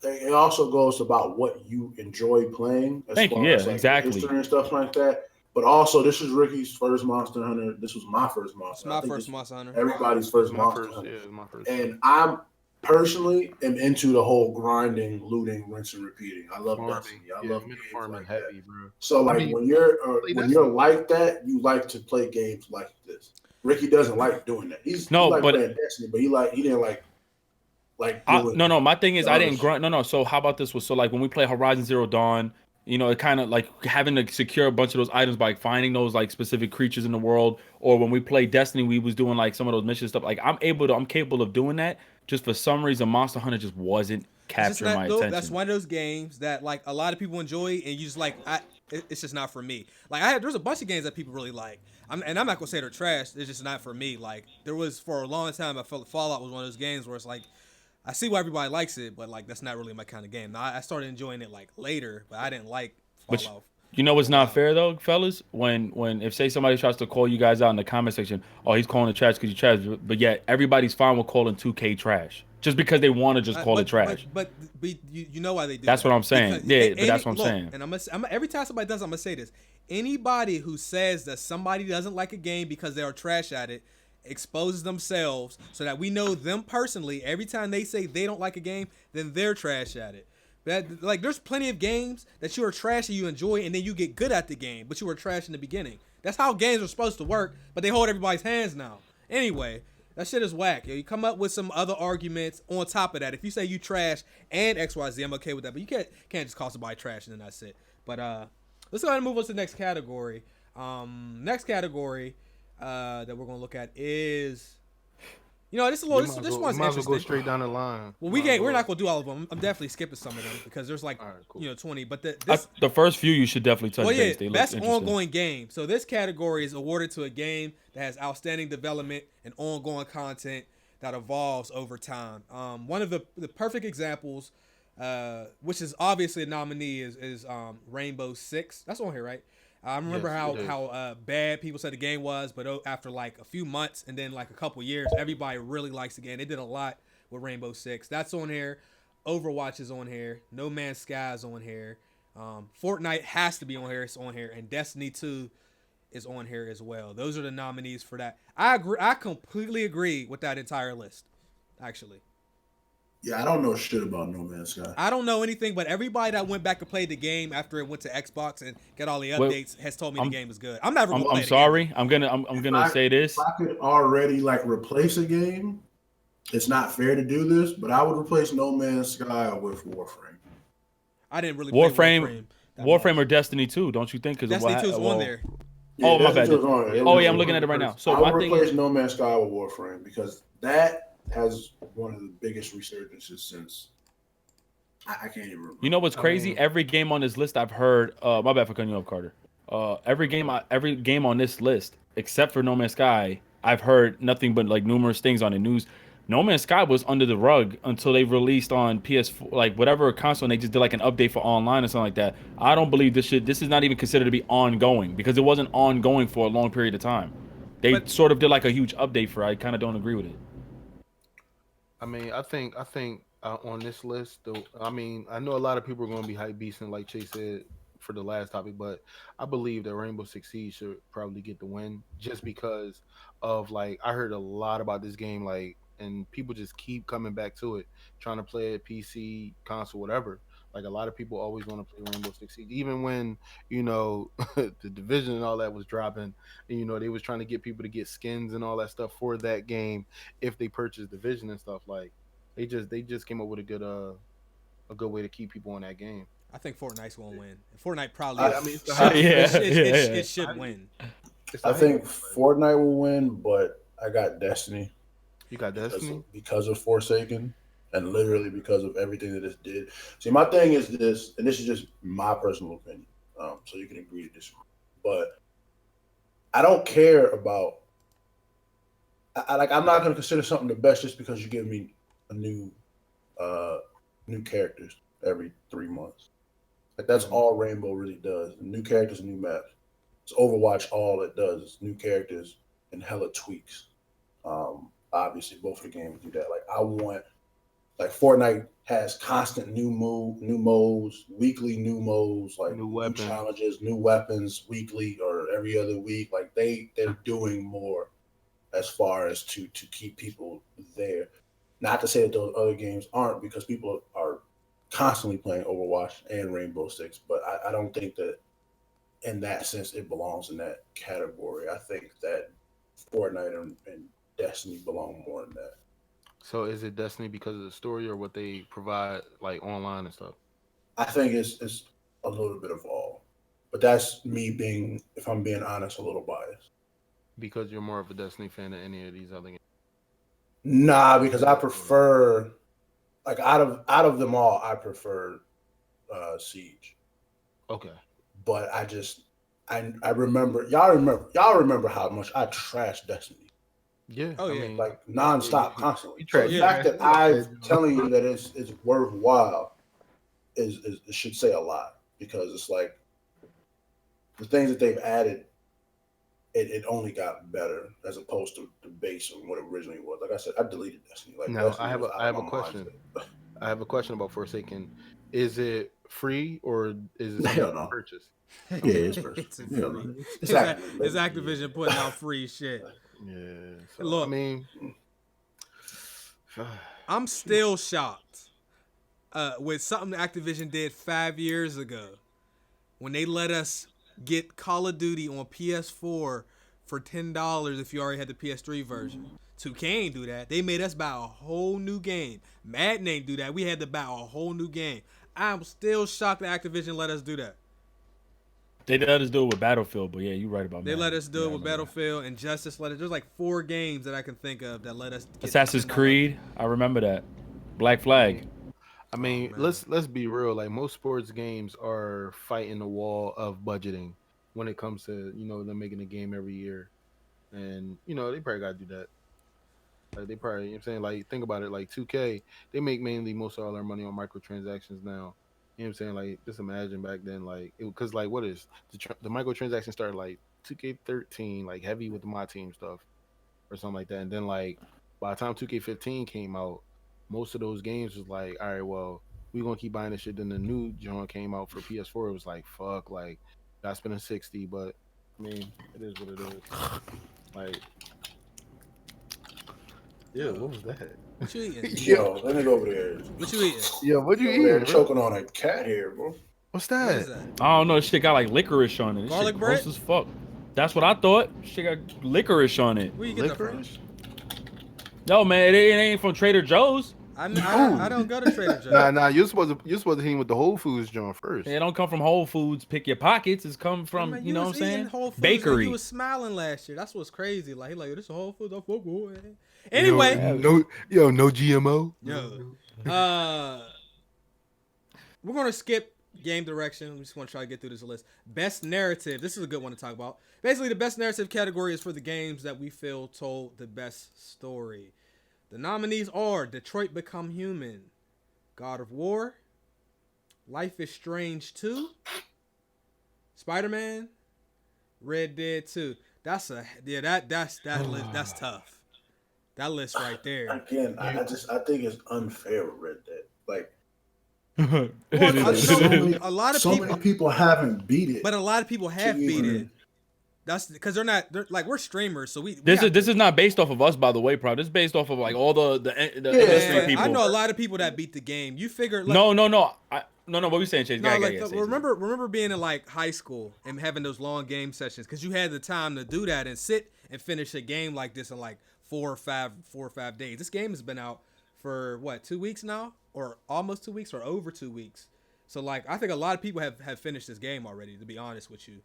It also goes about what you enjoy playing. Thank you. Yeah, exactly. History and stuff like that. But also, this is Ricky's first Monster Hunter. This was my first Monster Hunter. It's my first Monster Hunter. Everybody's first Monster Hunter. Yeah, my first. And I personally am into the whole grinding, looting, rinse, and repeating. I love Destiny. I love farming like heavy, bro. So like when you're like that, you like to play games like this. Ricky doesn't like doing that. He playing Destiny, but he didn't like. No. My thing is I didn't grind. No. So how about this? So like when we play Horizon Zero Dawn. You know, it kind of like having to secure a bunch of those items by finding those like specific creatures in the world. Or when we play Destiny, we was doing like some of those mission stuff. Like I'm capable of doing that. Just for some reason, Monster Hunter just wasn't capturing my attention. That's one of those games that like a lot of people enjoy, and you just like it's just not for me. Like there's a bunch of games that people really like. I'm not gonna say they're trash. It's just not for me. Like there was for a long time, I felt Fallout was one of those games where it's like. I see why everybody likes it, but like that's not really my kind of game. Now, I started enjoying it like later, but I didn't like Fallout. You know what's not fair though, fellas? When if say somebody tries to call you guys out in the comment section, oh he's calling it trash because you trash, but yet everybody's fine with calling 2K trash just because they want to just call it trash. But you know why they do. That's what I'm saying. But that's what I'm saying. And I'm every time somebody does, I'm gonna say this: anybody who says that somebody doesn't like a game because they are trash at it. Exposes themselves so that we know them personally. Every time they say they don't like a game, then they're trash at it. That like, there's plenty of games that you are trash and you enjoy, and then you get good at the game, but you were trash in the beginning. That's how games are supposed to work, but they hold everybody's hands now. Anyway, that shit is whack. You come up with some other arguments on top of that. If you say you trash and XYZ, I'm okay with that, but you can't just call somebody trash and then that's it. But let's go ahead and move on to the next category. Next category that we're gonna look at is, this is a little. This one's might as well interesting. go straight down the line. Well, we're not gonna do all of them. I'm definitely skipping some of them because there's like, cool. 20. But the first few you should definitely touch base. They best look ongoing game. So this category is awarded to a game that has outstanding development and ongoing content that evolves over time. One of the perfect examples, which is obviously a nominee, is Rainbow Six. That's on here, right? I remember how bad people said the game was, but after like a few months and then like a couple years, everybody really likes the game. They did a lot with Rainbow Six. That's on here. Overwatch is on here. No Man's Sky is on here. Fortnite has to be on here. It's on here. And Destiny 2 is on here as well. Those are the nominees for that. I agree. I completely agree with that entire list, actually. Yeah, I don't know shit about No Man's Sky. I don't know anything, but everybody that went back and played the game after it went to Xbox and got all the updates has told me the game is good. I'm never gonna play it sorry. Again. I'm gonna say this. If I could already like replace a game, it's not fair to do this, but I would replace No Man's Sky with Warframe. I didn't really play Warframe or Destiny 2, don't you think? Destiny 2 is on there. Yeah, my bad. I'm looking at it right now. So I would replace No Man's Sky with Warframe because that has one of the biggest resurgences since I can't even remember. You know what's crazy? Every game on this list I've heard. My bad for cutting you off, Carter. Every game on this list except for No Man's Sky, I've heard nothing but like numerous things on the news. No Man's Sky was under the rug until they released on PS4, like whatever console, and they just did like an update for online or something like that. I don't believe this is not even considered to be ongoing because it wasn't ongoing for a long period of time. They sort of did like a huge update for it. I kind of don't agree with it. I mean, I think on this list, I know a lot of people are going to be hype beasting, like Chase said for the last topic, but I believe that Rainbow Six Siege should probably get the win just because of like I heard a lot about this game, like, and people just keep coming back to it, trying to play it PC, console, whatever. Like a lot of people always want to play Rainbow Six Siege, even when the Division and all that was dropping, and they was trying to get people to get skins and all that stuff for that game if they purchased Division and stuff. Like they just came up with a good way to keep people in that game. I think Fortnite's gonna win. Fortnite probably. It should win. I think Fortnite will win, but I got Destiny. You got Destiny because of Forsaken. And literally because of everything that this did. See, my thing is this, and this is just my personal opinion, so you can agree to disagree. But I don't care about. I'm not going to consider something the best just because you give me a new characters every 3 months. Like that's all Rainbow really does. New characters, new maps. It's Overwatch. All it does is new characters and hella tweaks. Obviously, both of the games do that. Like I want. Like Fortnite has constant new modes, weekly new modes, like new challenges, new weapons weekly or every other week. Like they're doing more as far as to keep people there. Not to say that those other games aren't, because people are constantly playing Overwatch and Rainbow Six, but I don't think that in that sense it belongs in that category. I think that Fortnite and Destiny belong more in that. So is it Destiny because of the story or what they provide like online and stuff? I think it's a little bit of all. But that's me being, if I'm being honest, a little biased. Because you're more of a Destiny fan than any of these other games? Nah, because I prefer, like out of them all, I prefer Siege. Okay. But I remember y'all remember how much I trashed Destiny. Yeah. Oh, yeah. Like nonstop, constantly. So the fact that I'm telling you that it's worthwhile is it should say a lot, because it's like the things that they've added, it only got better as opposed to the base of what it originally was. Like I said, I deleted Destiny. Like now I have a question. I have a question about Forsaken. Is it free or is it purchase? Yeah, it's purchase. It's Activision putting out free shit. Yeah. So, look, I mean, I'm still shocked. with something Activision did 5 years ago when they let us get Call of Duty on PS4 for $10 if you already had the PS3 version. 2K ain't do that. They made us buy a whole new game. Madden ain't do that. We had to buy a whole new game. I'm still shocked that Activision let us do that. They let us do it with Battlefield, but yeah, you're right about that. They let us do it with Battlefield and Justice. There's like 4 games that I can think of that let us get Assassin's Creed. I remember that. Black Flag. I mean, let's be real. Like most sports games are fighting the wall of budgeting when it comes to them making a game every year, and they probably gotta do that. Like they probably, you know what I'm saying, like think about it. Like 2K, they make mainly most of all their money on microtransactions now. You know what I'm saying? Like, just imagine back then, like, because, like, what is the microtransactions started, like, 2K13, like, heavy with the My Team stuff or something like that. And then, like, by the time 2K15 came out, most of those games was like, all right, well, we're going to keep buying this shit. Then the new joint came out for PS4. It was like, fuck, like, got spending 60, but, I mean, it is what it is. Like, yeah, what was that? What you eating? Yo, let me go over there. What you eating? Yeah, what you They're eating? choking on a cat here, bro. What's What that? is that? I don't know. This shit got like licorice on it. This Garlic shit bread? gross as fuck. That's what I thought. Shit got licorice on it. Where you get that from? Licorice? No, man, it ain't from Trader Joe's. I don't go to Trader Joe's. Nah, you're supposed to hit him with the Whole Foods joint first. It don't come from Whole Foods. Pick your pockets. It's come from, Man, you know what I'm was eating saying? Whole Foods Bakery. Like you was smiling last year. That's what's crazy. Like, this is Whole Foods. I fuck with it. Anyway. no GMO. We're going to skip game direction. We just want to try to get through this list. Best narrative. This is a good one to talk about. Basically, the best narrative category is for the games that we feel told the best story. The nominees are Detroit Become Human, God of War, Life is Strange 2, Spider-Man, Red Dead 2. That's tough. That list right there. Again, I think it's unfair with Red Dead. Like, a lot of many people haven't beat it, but a lot of people have beat it. That's because they're like we're streamers, so This is not based off of us, by the way, bro. This is based off of like all the industry people. I know a lot of people that beat the game. You figure like, no. What we saying, Chase? Remember being in like high school and having those long game sessions because you had the time to do that and sit and finish a game like this in like 4 or 5 days. This game has been out for what, 2 weeks now, or almost 2 weeks, or over 2 weeks. So like I think a lot of people have finished this game already. To be honest with you,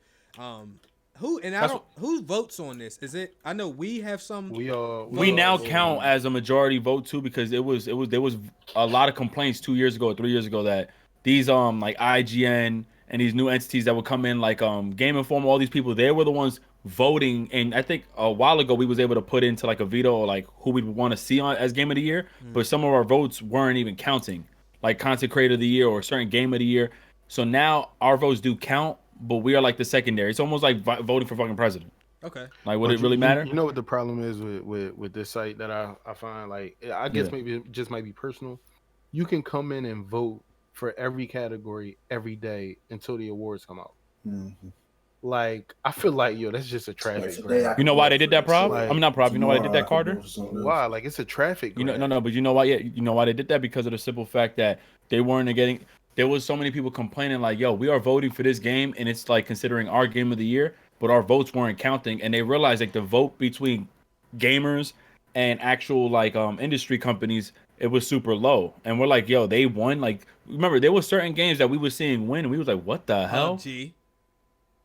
who votes on this? Is it? I know we have some. We now count as a majority vote too because there was a lot of complaints 2 years ago or 3 years ago that these like IGN and these new entities that would come in like Game Informer, all these people, they were the ones voting. And I think a while ago we was able to put into like a veto like who we would want to see on as Game of the Year, but some of our votes weren't even counting, like Content Creator of the Year or a certain Game of the Year. So now our votes do count, but we are like the secondary. It's almost like voting for fucking president. Okay. Like, would it really matter? You know what the problem is with this site that I find, like, I guess maybe it just might be personal. You can come in and vote for every category every day until the awards come out. Mm-hmm. Like, I feel like, that's just a traffic grab. You know why they did that, Prob? Like, I'm not Prob. You know why they did that, Carter? Why? Like, it's a traffic grab. No, but you know why? Yeah, you know why they did that? Because of the simple fact that they weren't getting. There was so many people complaining like, yo, we are voting for this game and it's like considering our Game of the Year, but our votes weren't counting. And they realized like the vote between gamers and actual like industry companies, it was super low. And we're like, yo, they won. Like, remember, there were certain games that we were seeing win and we was like, what the hell?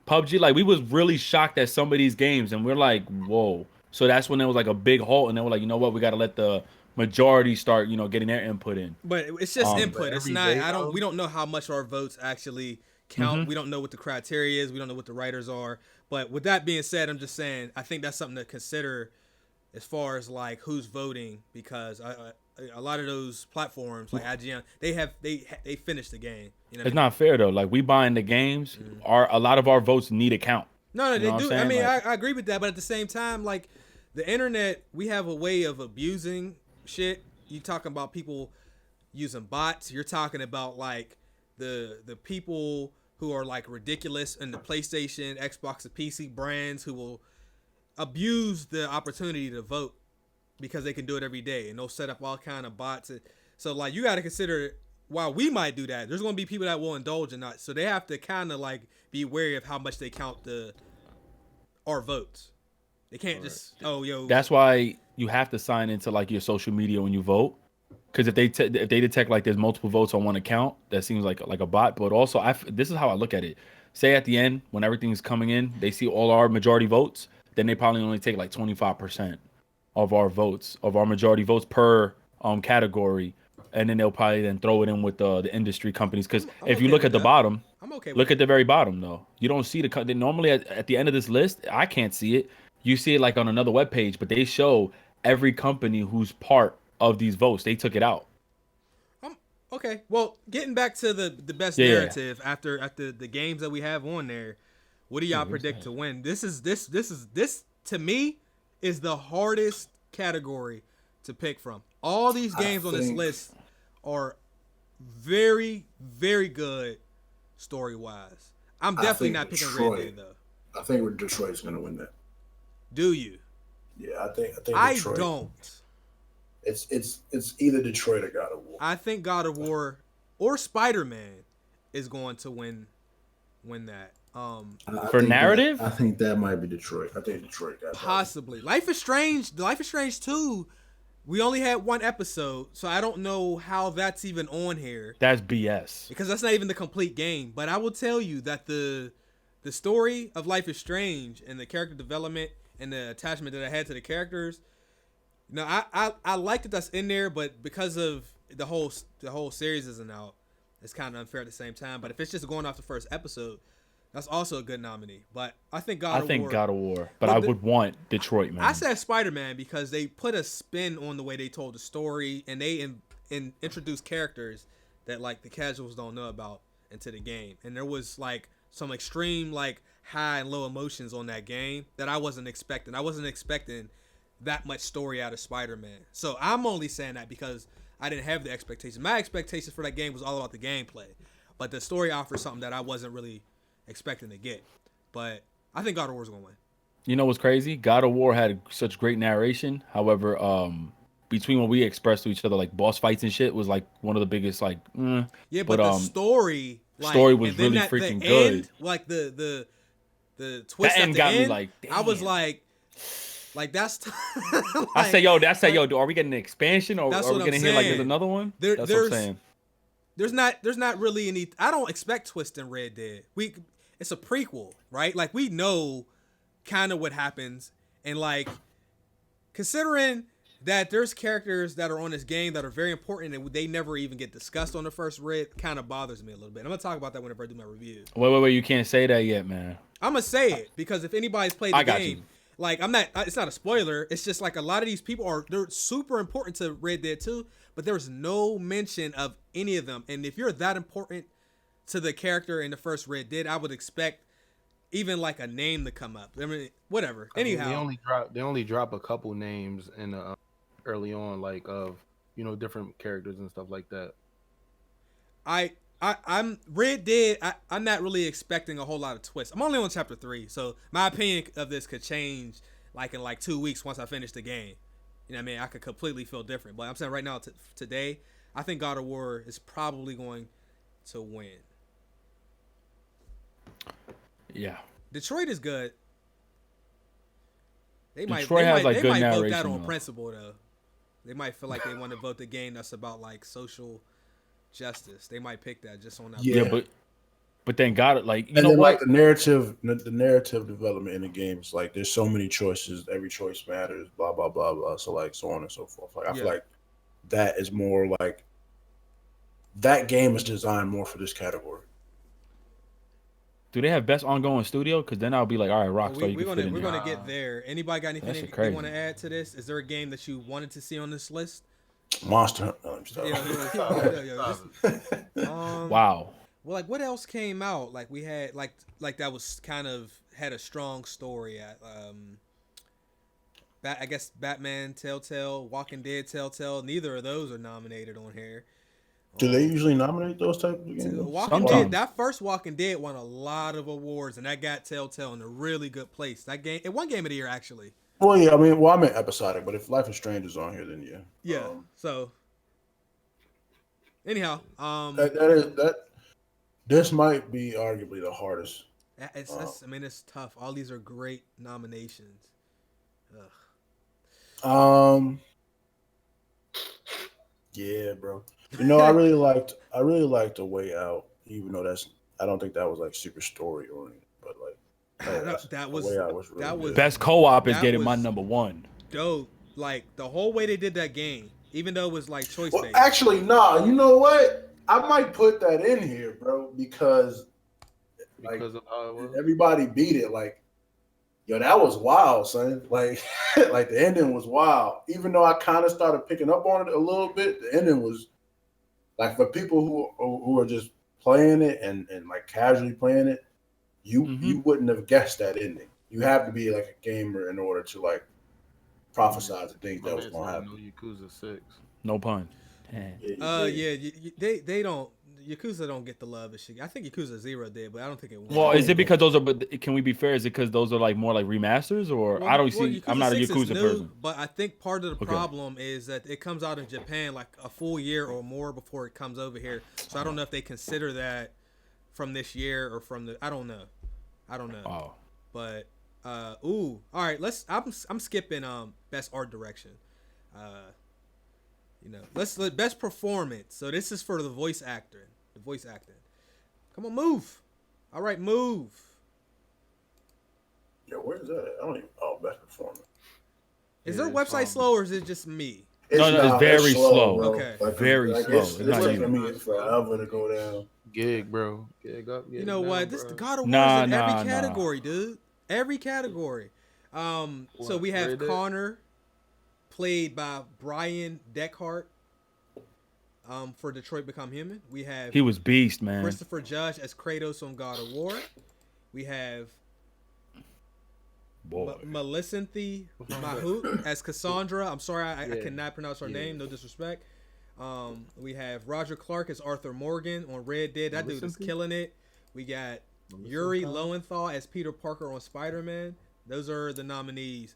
PUBG, like we was really shocked at some of these games and we're like, whoa. So that's when there was like a big halt and they were like, you know what, we got to let the majority start, getting their input in. But it's just input. It's not. We don't know how much our votes actually count. Mm-hmm. We don't know what the criteria is. We don't know what the writers are. But with that being said, I'm just saying I think that's something to consider as far as like who's voting, because a lot of those platforms like IGN, they finished the game. It's not fair though. Like we buying the games, a lot of our votes need to count. No, they do. I mean, like, I agree with that, but at the same time, like the internet, we have a way of abusing shit. You talking about people using bots. You're talking about like the people who are like ridiculous in the PlayStation, Xbox, and PC brands who will abuse the opportunity to vote because they can do it every day and they'll set up all kind of bots. So like you got to consider while we might do that, there's going to be people that will indulge in that. So they have to kind of like be wary of how much they count our votes. They can't just That's why you have to sign into like your social media when you vote, because if they detect like there's multiple votes on one account, that seems like a bot. But also, this is how I look at it. Say at the end when everything's coming in, they see all our majority votes, then they probably only take like 25% of our votes, of our majority votes per category, and then they'll probably then throw it in with the industry companies. Because if you look at the bottom, look at the very bottom though, you don't see normally at the end of this list, I can't see it. You see it like on another web page, but they show every company who's part of these votes. They took it out. Okay. Well, getting back to the best narrative after the games that we have on there, what do y'all predict to win? This to me is the hardest category to pick from. All these games on this list are very, very good story wise. I'm definitely not picking Red Dead though. I think Detroit's gonna win that. Do you? Yeah, I think Detroit. I don't. It's either Detroit or God of War. I think God of War or Spider-Man is going to win that. For narrative, I think that might be Detroit. I think Detroit got possibly. Life is Strange 2. We only had one episode, so I don't know how that's even on here. That's BS. Because that's not even the complete game. But I will tell you that the story of Life is Strange and the character development and the attachment that I had to the characters, I like that that's in there, but because of the whole series isn't out, it's kind of unfair at the same time. But if it's just going off the first episode, that's also a good nominee. But I think God of War. But I would want Detroit, man. I said Spider-Man because they put a spin on the way they told the story, and they introduced characters that like the casuals don't know about into the game. And there was like some extreme like high and low emotions on that game that I wasn't expecting. I wasn't expecting that much story out of Spider-Man. So I'm only saying that because I didn't have the expectations. My expectations for that game was all about the gameplay. But the story offers something that I wasn't really expecting to get. But I think God of War is going to win. You know what's crazy? God of War had such great narration. However, between what we expressed to each other, like boss fights and shit, was like one of the biggest Yeah, but the story was really freaking good. End, like the twist at the got end, me like, damn. I was like that's like, I say, yo, are we getting an expansion or are we gonna hear like there's another one? That's what I'm saying. There's not really any. I don't expect twist in Red Dead. It's a prequel, right? Like we know kind of what happens, and like considering that there's characters that are on this game that are very important and they never even get discussed on the first read, kind of bothers me a little bit. I'm gonna talk about that whenever I do my review. Wait, you can't say that yet, man. I'm gonna say it because if anybody's played the game. Like, it's not a spoiler. It's just like a lot of these people they're super important to Red Dead 2, but there's no mention of any of them. And if you're that important to the character in the first Red Dead, I would expect even like a name to come up. I mean, whatever. Anyhow. They only drop a couple names in early on, like of, different characters and stuff like that. I'm Red Dead. I'm not really expecting a whole lot of twists. I'm only on chapter 3, so my opinion of this could change like in like 2 weeks once I finish the game. You know what I mean? I could completely feel different. But I'm saying right now, today, I think God of War is probably going to win. Yeah. Detroit is good. They might vote that on principle though. They might feel like they want to vote the game that's about like social justice. They might pick that just on that. Yeah, but then got it like you know what? Like the narrative development in the game is like there's so many choices. Every choice matters. Blah blah blah blah. So like so on and so forth. Like I feel like that is more like that game is designed more for this category. Do they have best ongoing studio? Because then I'll be like, all right, Rockstar, we're gonna get there. Anybody got anything they want to add to this? Is there a game that you wanted to see on this list? Monster Wow. Well, like what else came out? Like we had like that was kind of had a strong story at I guess Batman, Telltale, Walking Dead, Telltale. Neither of those are nominated on here. Do they usually nominate those type of games? Walking Dead, that first Walking Dead won a lot of awards, and that got Telltale in a really good place. That game, it won Game of the Year actually. Well, yeah, I meant episodic, but if Life is Strange is on here, then yeah. Yeah. So Anyhow, this might be arguably the hardest. I mean, it's tough. All these are great nominations. Ugh. Yeah, bro. You know, I really liked A Way Out, even though I don't think that was like super story oriented, but like that was A Way Out was really good. Best co-op is that getting my was number one. dope. Like the whole way they did that game, even though it was like choice based. Actually, nah. You know what? I might put that in here, bro, because Because of how it was. everybody beat it. Like, yo, that was wild, son. Like, like the ending was wild. Even though I kind of started picking up on it a little bit, the ending was like for people who are just playing it and like casually playing it, you wouldn't have guessed that ending. You have to be like a gamer in order to like prophesize the things that was gonna happen. No Yakuza 6. No pun. They don't. Yakuza don't get the love and shit. I think Yakuza 0 did, but I don't think it won. Well, is it because those are? But can we be fair? Is it because those are like more like remasters, or I don't see? I'm not a Yakuza person. But I think part of the problem is that it comes out in Japan like a full year or more before it comes over here. So I don't know if they consider that from this year or from the. I don't know. Oh. But all right. I'm skipping best art direction. Let's let best performance. So this is for the voice acting. Come on, move. All right, move. Yo, where is that at? I don't even. Oh, best performance. Is their website slow or is it just me? It's very slow. Okay. Like, very slow. It's taking me forever to go down. Gig, bro. Gig up. You know what? This God of War is in every category, dude. Every category. So we have Connor, played by Brian Deckhart. For Detroit Become Human, we have he was beast, man. Christopher Judge as Kratos on God of War. We have Melisanthe Mahout as Cassandra. I'm sorry, I cannot pronounce her name. No disrespect. We have Roger Clark as Arthur Morgan on Red Dead. That dude is killing it. We got Yuri Lowenthal as Peter Parker on Spider-Man. Those are the nominees.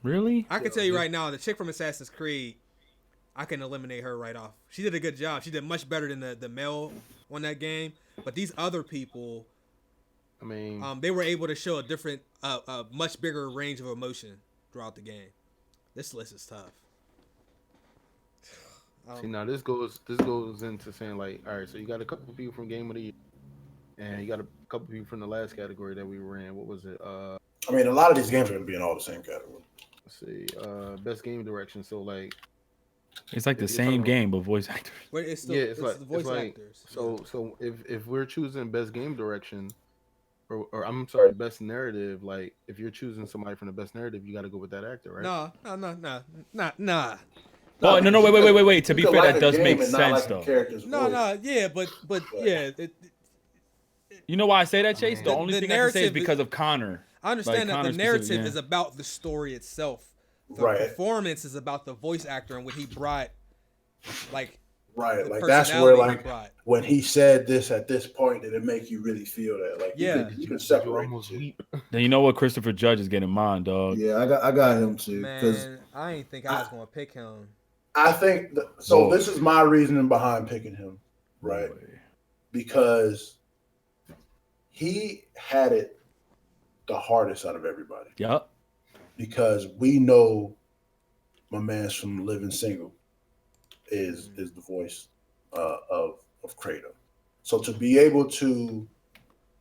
Really? I can tell you right now, the chick from Assassin's Creed, I can eliminate her right off. She did a good job. She did much better than the male on that game. But these other people, I mean, they were able to show a much bigger range of emotion throughout the game. This list is tough. See, now this goes into saying like, all right, so you got a couple people from Game of the Year, and you got a couple people from the last category that we were in. What was it? I mean, a lot of these games are going to be in all the same category. Let's see, best game direction. So like, it's like the same game, but voice actors. Wait, it's the voice actors. So if we're choosing best game direction, or I'm sorry, best narrative, like if you're choosing somebody from the best narrative, you got to go with that actor, right? Nah. Oh no, wait. To be fair, that does make sense though. Yeah, but yeah. You know why I say that, Chase? The only thing I can say is because of Connor. I understand that the narrative is about the story itself. The performance is about the voice actor and what he brought. Like that's where like when he said this at this point, did it make you really feel that? Like you can separate. Then you know what? Christopher Judge is getting mine, dog. Yeah, I got him too. Man, I ain't think I was gonna pick him. I think this is my reasoning behind picking him, right? Because he had it the hardest out of everybody. Yep. Because we know my man's from Living Single is the voice of Kratos. So to be able to,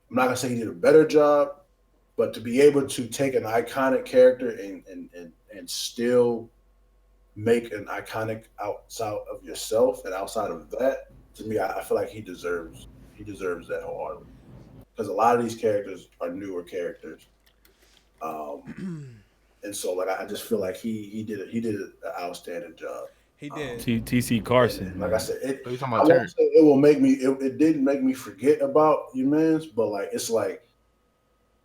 I'm not gonna say he did a better job, but to be able to take an iconic character and still make an iconic outside of yourself and outside of that, to me, I feel like he deserves that wholeheartedly. Because a lot of these characters are newer characters. And so like I just feel like he did an outstanding job. He did. TC Carson. And like I said, it didn't make me forget about your man's, but like it's like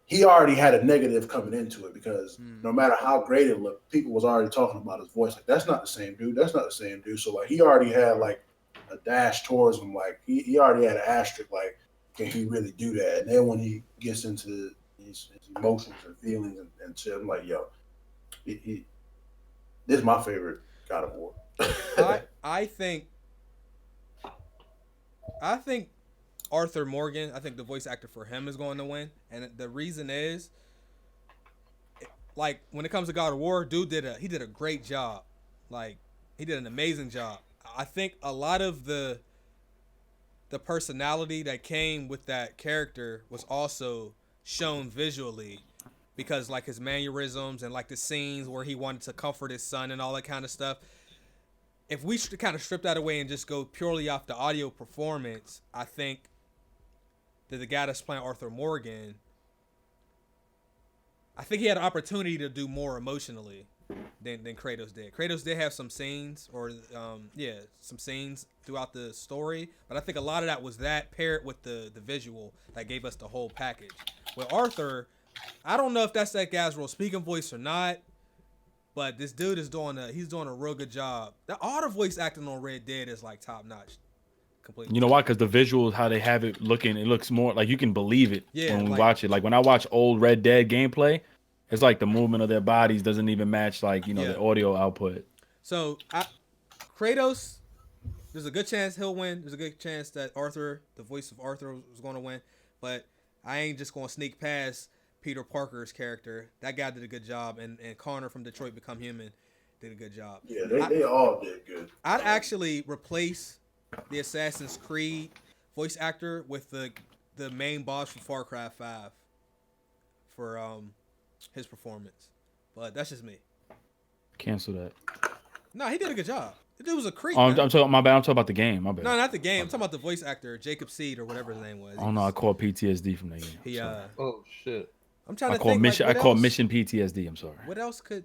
he already had a negative coming into it because no matter how great it looked, people was already talking about his voice. Like that's not the same dude. That's not the same dude. So like he already had like a dash towards him. Like he already had an asterisk. Like can he really do that? And then when he gets into his emotions and feelings and shit, I'm like, yo, this is my favorite God of War. I think Arthur Morgan, I think the voice actor for him is going to win, and the reason is, like, when it comes to God of War, dude did a great job. Like, he did an amazing job. I think a lot of the personality that came with that character was also shown visually, because like his mannerisms and like the scenes where he wanted to comfort his son and all that kind of stuff. If we kind of strip that away and just go purely off the audio performance, I think that the guy that's playing Arthur Morgan, I think he had an opportunity to do more emotionally than Kratos did. Kratos did have some scenes, or some scenes throughout the story, but I think a lot of that was that paired with the visual that gave us the whole package. With Arthur, I don't know if that's that guy's real speaking voice or not, but this dude is doing a real good job. All the voice acting on Red Dead is like top notch. Completely. You know why? Because the visuals, how they have it looking, it looks more like you can believe it when we watch it. Like when I watch old Red Dead gameplay, it's like the movement of their bodies doesn't even match the audio output. So Kratos, there's a good chance he'll win. There's a good chance that Arthur, the voice of Arthur, is going to win. But I ain't just going to sneak past Peter Parker's character. That guy did a good job, and Connor from Detroit Become Human did a good job. Yeah, they all did good. I'd actually replace the Assassin's Creed voice actor with the main boss from Far Cry 5 for his performance. But that's just me. Cancel that. No, he did a good job. The dude was a creep. I'm talking about the game. My bad. No, not the game. I'm talking about the voice actor, Jacob Seed or whatever his name was. Oh no, I caught PTSD from that game. Oh shit. I'm trying to think. I call Mission PTSD. I'm sorry. What else could?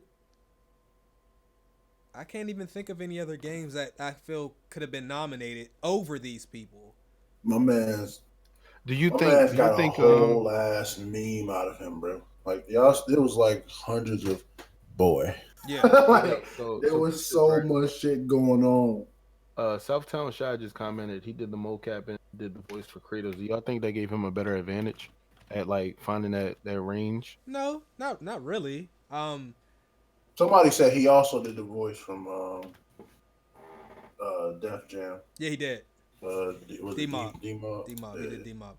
I can't even think of any other games that I feel could have been nominated over these people. My man's. Do you think a whole ass meme out of him, bro? Like y'all, it was like hundreds of boy. Yeah. There was so much shit going on. Southtown Shy just commented he did the mocap and did the voice for Kratos. Do y'all think that gave him a better advantage at like finding that range? No, not really. Somebody said he also did the voice from Def Jam. Yeah, he did. D-Mob. D-Mob. He did D-Mob.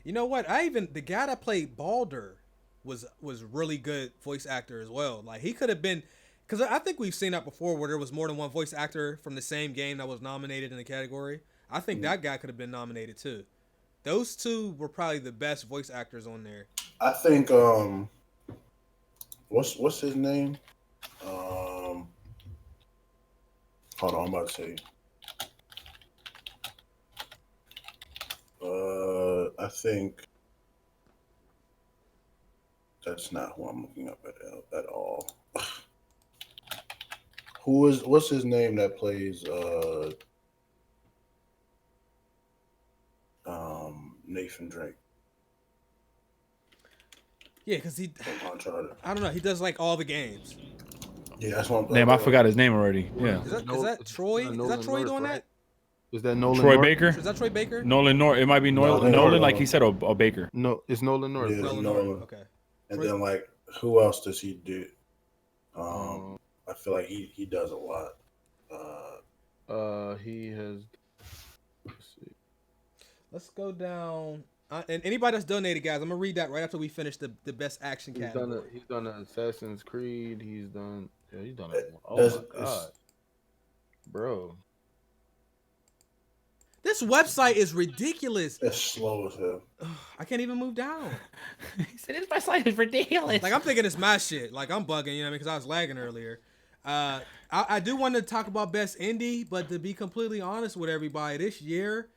You know what? The guy that played Baldur was really good voice actor as well. Like he could have been, because I think we've seen that before where there was more than one voice actor from the same game that was nominated in the category. I think that guy could have been nominated too. Those two were probably the best voice actors on there. I think what's his name? Hold on, I'm about to say. I think that's not who I'm looking up at all. What's his name that plays Nathan Drake? Yeah, because he, Uncharted. I don't know, he does like all the games. Yeah, that's what I'm Damn, I forgot his name already. Yeah. Is that Troy? Is that Troy doing that? Is that Nolan Troy North? Baker? Is that Troy Baker? Nolan North. It might be Nolan like he said, or Baker. No, it's Nolan North. Yeah, Nolan. Okay. And then like, who else does he do? I feel like he does a lot. He has. Let's see. Let's go down. And anybody that's donated, guys, I'm gonna read that right after we finish the best action category. He's done Assassin's Creed. He's done it. Oh my god, bro. This website is ridiculous. It's slow as hell. I can't even move down. He said, "This website is ridiculous." Like I'm thinking it's my shit. Like I'm bugging, you know what I mean? Because I was lagging earlier. I do want to talk about best indie, but to be completely honest with everybody, this year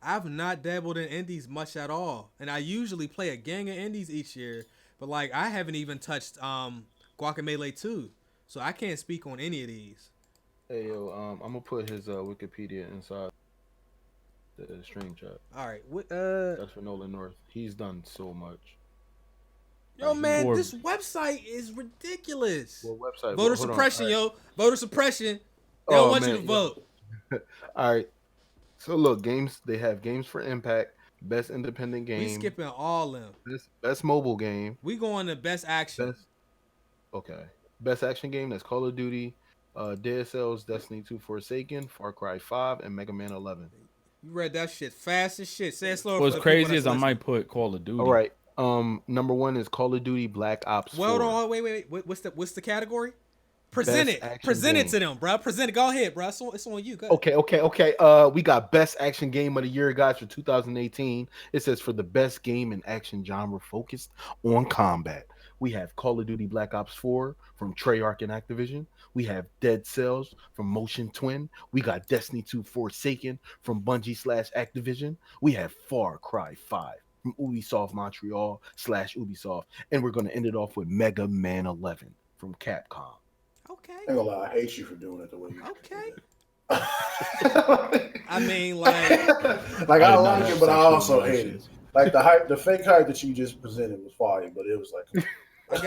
I've not dabbled in indies much at all, and I usually play a gang of indies each year. But like I haven't even touched Guacamelee 2, so I can't speak on any of these. Hey yo, I'm gonna put his Wikipedia inside the stream chat. All right, that's for Nolan North. He's done so much. Yo, man, this website is ridiculous. What website? Voter suppression, yo. Voter suppression. They don't want you to vote. All right. So look, games. They have games for Impact, best independent game. We skipping all them. Best mobile game. We going to best action. Okay. Best action game, that's Call of Duty, Dead Cells, Destiny 2 Forsaken, Far Cry 5, and Mega Man 11. You read that shit fast as shit. Say it slower for What's the people crazy that's is I listening. might put Call of Duty. All right. Number 1 is Call of Duty Black Ops 4. Well, hold on, wait. What's the category? Present Best it. action Present game. it to them, bro. Present it. Go ahead, bro. It's on you. Go ahead. Okay. We got Best Action Game of the Year, guys, for 2018. It says for the best game and action genre focused on combat. We have Call of Duty Black Ops 4 from Treyarch and Activision. We have Dead Cells from Motion Twin. We got Destiny 2 Forsaken from Bungie/Activision. We have Far Cry 5 from Ubisoft Montreal /Ubisoft. And we're going to end it off with Mega Man 11 from Capcom. Okay. I ain't gonna lie, I hate you for doing it the way you Okay. did. I mean, like I like it, but I also hate it. Like the fake hype that you just presented was fire, but it was like I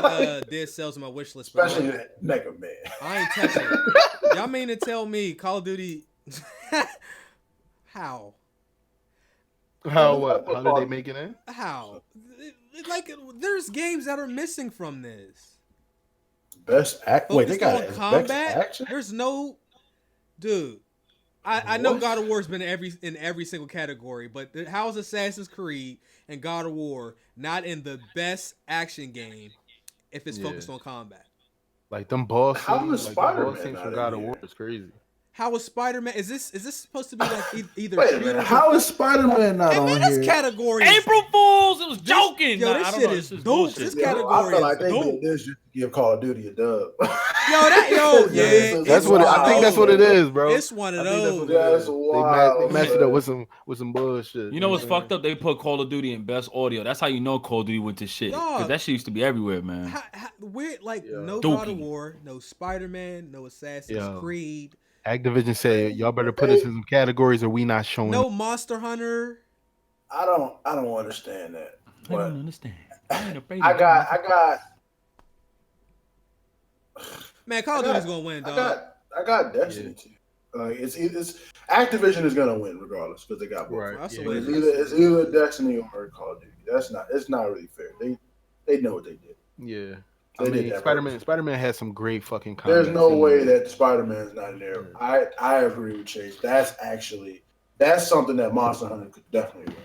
got Dead Cells on my wish list, but especially Mega Man. I ain't touching it. Y'all mean to tell me Call of Duty? How? What? How did they make it in? How? Like, there's games that are missing from this. Best act. Wait, they got combat. best action? There's no, dude. I know God of War's been in every single category, but how is Assassin's Creed and God of War not in the best action game if it's focused on combat? Like them boss How scenes, was like Spider-Man boss scenes not from in God of here? War is crazy. How was Spider-Man? Is this supposed to be like either? Wait a minute. How is Spider-Man not on this here? category is April Fools! It was joking. Yo, this I don't shit know. is This is dope. bullshit. This Yo, category I feel like is they dope. did this just to give Call of Duty a dub. Yeah. That's what I think. That's what it is, bro. It's one of those. That's They wild. matched it up with some bullshit. You know what's fucked up? They put Call of Duty in best audio. That's how you know Call of Duty went to shit. Because Dog. that shit used to be everywhere, man. Weird, like no Dopey. God of War, no Spider-Man, no Assassin's Creed, Activision said, y'all better put us in some categories or we not showing. no Monster Hunter. I don't understand that. I don't But understand. I ain't afraid I of got Man, Call of Duty's gonna win, dog. I got Destiny too. It's Activision is gonna win regardless because they got both. Right. That's Yeah. the way It's either Destiny or Call of Duty. It's not really fair. They know what they did. Yeah. They I did mean, that Spider-Man has some great fucking combat. There's no scenes. way that Spider-Man's not in there. I agree with Chase. That's something that Monster Hunter could definitely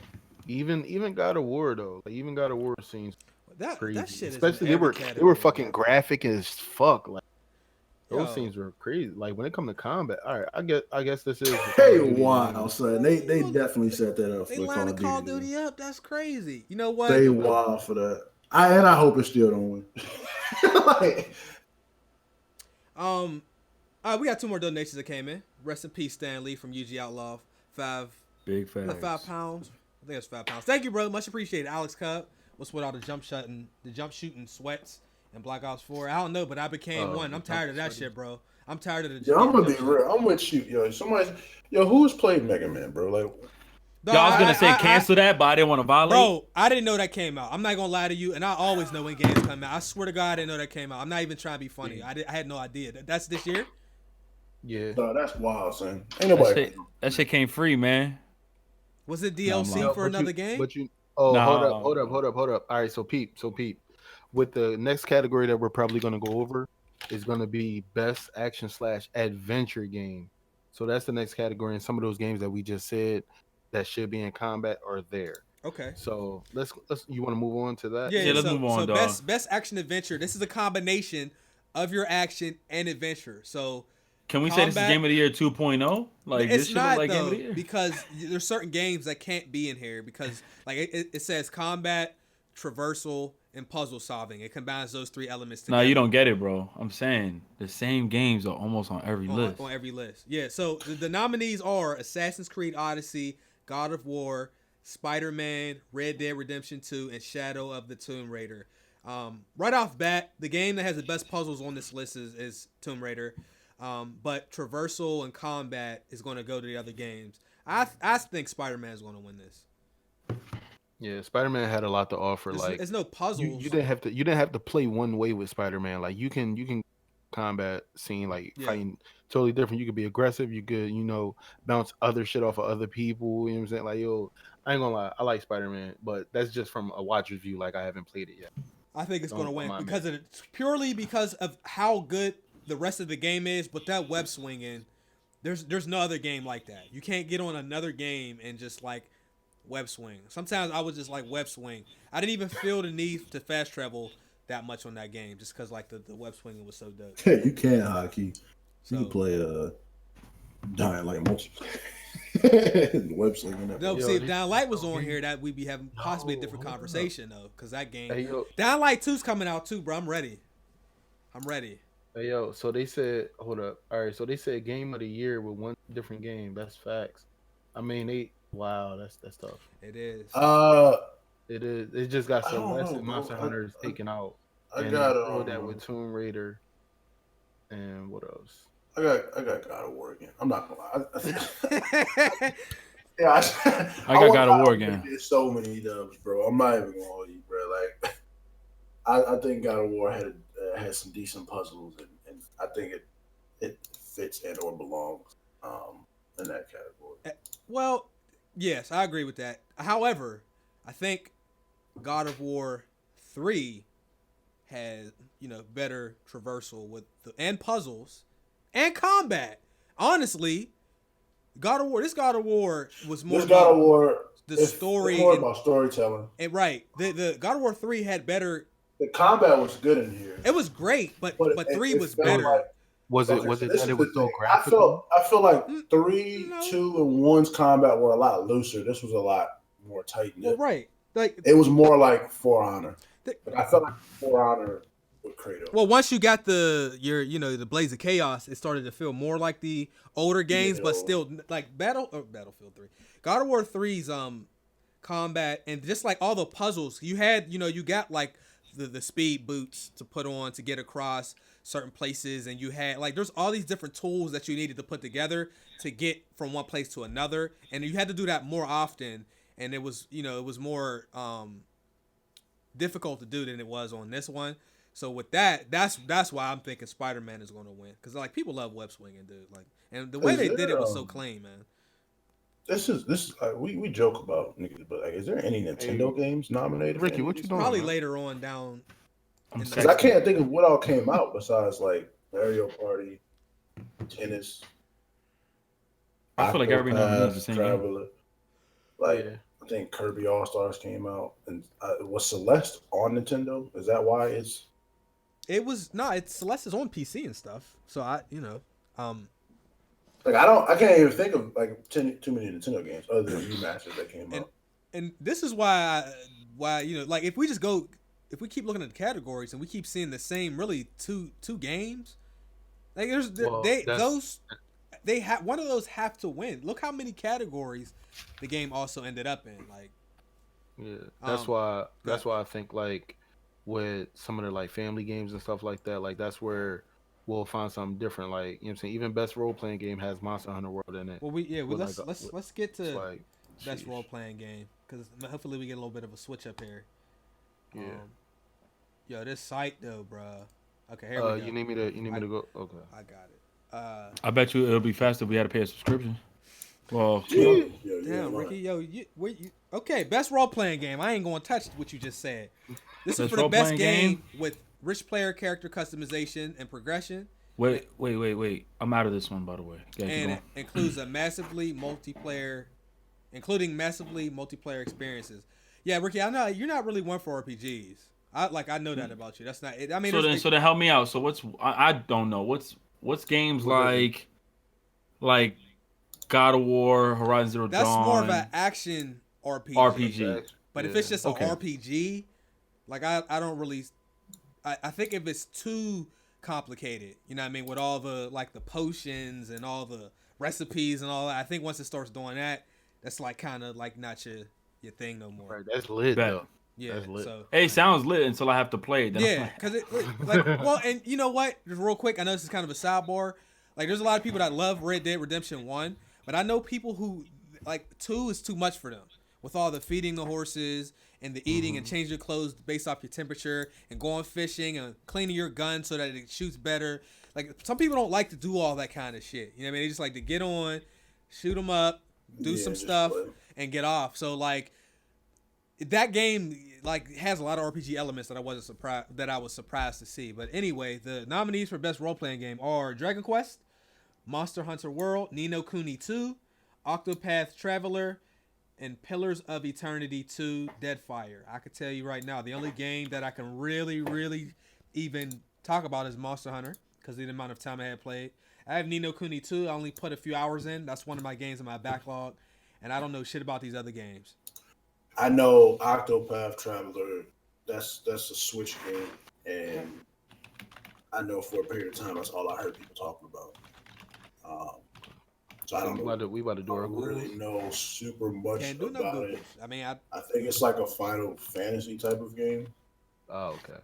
win. Even God of War though, like even God of War scenes that crazy. shit is Especially in every they were category, fucking bro. graphic as fuck. Like those Yo. scenes were crazy. Like when it comes to combat, all right, I guess this is. Hey, wow, son. They definitely set that up They for line Call of the Call Duty. of Duty up. That's crazy. You know what? They wild for that. I hope it still don't win. Like, we got 2 more donations that came in. Rest in peace, Stan Lee from UG Outlaw. Big facts. £5. I think it's £5. Thank you, bro. Much appreciated. Alex Cub. What's with all the jump shooting sweats and Black Ops 4? I don't know, but I became one. I'm tired of that shit, bro. I'm tired of the. yo, I'm gonna be real. I'm with you, yo. Who's played Mega Man, bro? Like, Dog, Y'all was gonna say cancel that, but I didn't want to violate. Bro, I didn't know that came out. I'm not gonna lie to you, and I always know when games come out. I swear to God, I didn't know that came out. I'm not even trying to be funny. I had no idea. That's this year. Yeah. no, that's wild, son. Ain't nobody. That shit came free, man. Was it DLC No, for another game? But you Nah. hold up. All right, so peep. With the next category that we're probably gonna go over is gonna be best action/adventure game. So that's the next category, and some of those games that we just said that should be in combat are there. Okay. So let's you want to move on to that? Yeah, let's move on, so dog. best action adventure. This is a combination of your action and adventure. So Can we say this is Game of the Year 2.0? Like this it's shit not like Game though, of the Year? because there's certain games that can't be in here because like it says combat, traversal, and puzzle solving. It combines those 3 elements together. No, you don't get it, bro. I'm saying the same games are almost on every list. On every list. Yeah, so the nominees are Assassin's Creed Odyssey, God of War, Spider-Man, Red Dead Redemption 2, and Shadow of the Tomb Raider. Right off bat, the game that has the best puzzles on this list is Tomb Raider. But traversal and combat is going to go to the other games. I think Spider-Man is going to win this. Yeah, Spider-Man had a lot to offer. There's no puzzles. You didn't have to play one way with Spider-Man. Like you can combat scene fighting totally different. You could be aggressive. You could bounce other shit off of other people. You know what I'm saying? Like I ain't gonna lie, I like Spider-Man, but that's just from a watcher's view. Like I haven't played it yet. I think it's Don't going to win remind me. because of purely because of how good the rest of the game is. But that web swinging, there's no other game like that. You can't get on another game and just like web swing. Sometimes I would just like web swing. I didn't even feel the need to fast travel that much on that game just because like the web swinging was so dope. You can hockey. So, You can play Dying Light multiplayer. Web slinging. no, see, if Dying Light was on here, that we'd be having possibly a different conversation though, because that game, Dying Light 2's coming out too, bro. I'm ready. Hey yo, so they said, hold up. All right, so they said game of the year with one different game. That's facts. I mean, wow, that's tough. It is. It is. It just got Celeste and Monster Hunter taken out. I and got that with Tomb Raider. And what else? I got God of War again. I'm not gonna lie. Yeah, I got God of War again. There's so many dubs, bro. I'm not even gonna hold you, bro. Like, I think God of War had some decent puzzles, and I think it fits and or belongs in that category. Well, yes, I agree with that. However, I think God of War 3 has better traversal with and puzzles and combat. Honestly, this God of War was more about the story. It's more about storytelling. And right, the God of War 3 had better. The combat was good in here. It was great, but 3 was felt better. like- Was it that it was so graphical? I feel like 3, 2, and 1's combat were a lot looser. This was a lot more tight knit. Well, right, like it was more like For Honor. I felt like For Honor with Kratos. Well, once you got the Blaze of Chaos, it started to feel more like the older games, but still like Battlefield 3, God of War 3's combat, and just like all the puzzles you had, you got like the speed boots to put on to get across certain places, and you had like there's all these different tools that you needed to put together to get from one place to another, and you had to do that more often, and it was more difficult to do than it was on this one. So with that's why I'm thinking Spider-Man is going to win, because like people love web swinging, dude. Like, and the way they did it was so clean, man. This is we joke about niggas, but like, is there any Nintendo games nominated? Ricky, what you doing? Probably later on down. Because I can't think of what all came out besides like Mario Party, tennis. I feel like every nominee is the same game. Traveler. Like I think Kirby All Stars came out, and was Celeste on Nintendo? Is that why it's? It was it's Celeste is on PC and stuff. So like I can't even think of like too many Nintendo games other than remasters that came out. And this is why like if we keep looking at the categories and we keep seeing the same really two games, like one of those have to win. Look how many categories the game also ended up in. Like, yeah, that's why I think like with some of the like family games and stuff like that, like that's where we'll find something different. Like, you know what I'm saying? Even best role playing game has Monster Hunter World in it. Well, let's get to best role playing game, because hopefully we get a little bit of a switch up here. Yeah. Yo, this site though, bro. Okay, here we go. You need me to go? Okay. I got it. I bet you it'll be faster if we had to pay a subscription. Well, damn, Ricky, okay, best role playing game. I ain't gonna touch what you just said. This is for the best game with rich player character customization and progression. Wait. I'm out of this one, by the way. And it includes including massively multiplayer experiences. Yeah, Ricky, I know you're not really one for RPGs. I know that about you. That's not it. I mean, so then help me out. So I don't know. What's games like God of War, Horizon Zero Dawn? That's more of an action RPG. But if it's just an RPG, like I don't really. I think if it's too complicated, you know what I mean, with all the like the potions and all the recipes and all that, I think once it starts doing that, that's like kind of like not your thing no more. Right, that's lit though. Yeah, that's lit. So it sounds lit until I have to play it. Yeah, because and you know what? Just real quick, I know this is kind of a sidebar. Like, there's a lot of people that love Red Dead Redemption 1, but I know people who like 2 is too much for them, with all the feeding the horses and the eating and changing your clothes based off your temperature and going fishing and cleaning your gun so that it shoots better. Like, some people don't like to do all that kind of shit. You know what I mean? They just like to get on, shoot them up, do some stuff, and get off. So like, that game like has a lot of RPG elements that I was surprised to see. But anyway, the nominees for best role playing game are Dragon Quest, Monster Hunter World, Ni no Kuni 2, Octopath Traveler, and Pillars of Eternity 2 Deadfire. I could tell you right now, the only game that I can really even talk about is Monster Hunter because of the amount of time I had played. I have Ni no Kuni 2. I only put a few hours in. That's one of my games in my backlog, and I don't know shit about these other games. I know Octopath Traveler. That's a Switch game, and I know for a period of time that's all I heard people talking about. So I don't know. We about to do our really know super much Can't do about no it. I mean, I think it's like a Final Fantasy type of game. Oh, okay.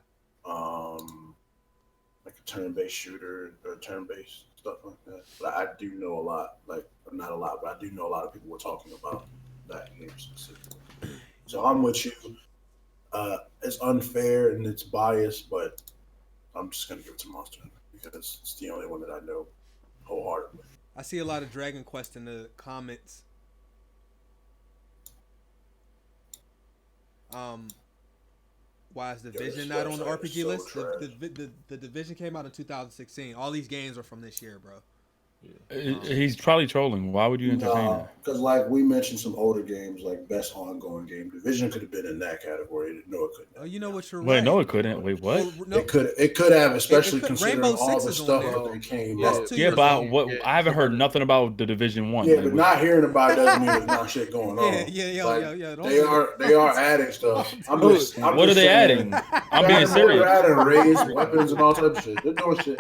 Like a turn-based shooter or turn-based stuff like that. But I do know a lot. Like not a lot, but I do know a lot of people were talking about that game specifically. So I'm with you. It's unfair and it's biased, but I'm just gonna give it to Monster Hunter because it's the only one that I know wholeheartedly. I see a lot of Dragon Quest in the comments. Why is Division not on the RPG list? The Division came out in 2016. All these games are from this year, bro. He's probably trolling. Why would you entertain that? Because like we mentioned some older games, like best ongoing game. Division could have been in that category. No, it couldn't. Oh, you know what you're Wait, right. no, it couldn't. Wait, what? Well, no, It could have, especially considering Rainbow all Six the is on stuff there. that they came That's up. 2 Yeah, years but old. I haven't heard nothing about the Division 1. Yeah, Like, but not hearing about it doesn't mean there's not shit going on. Yeah. They are adding stuff. What are they adding? I'm being serious. They're adding raids, weapons, and all types of shit. They're doing shit.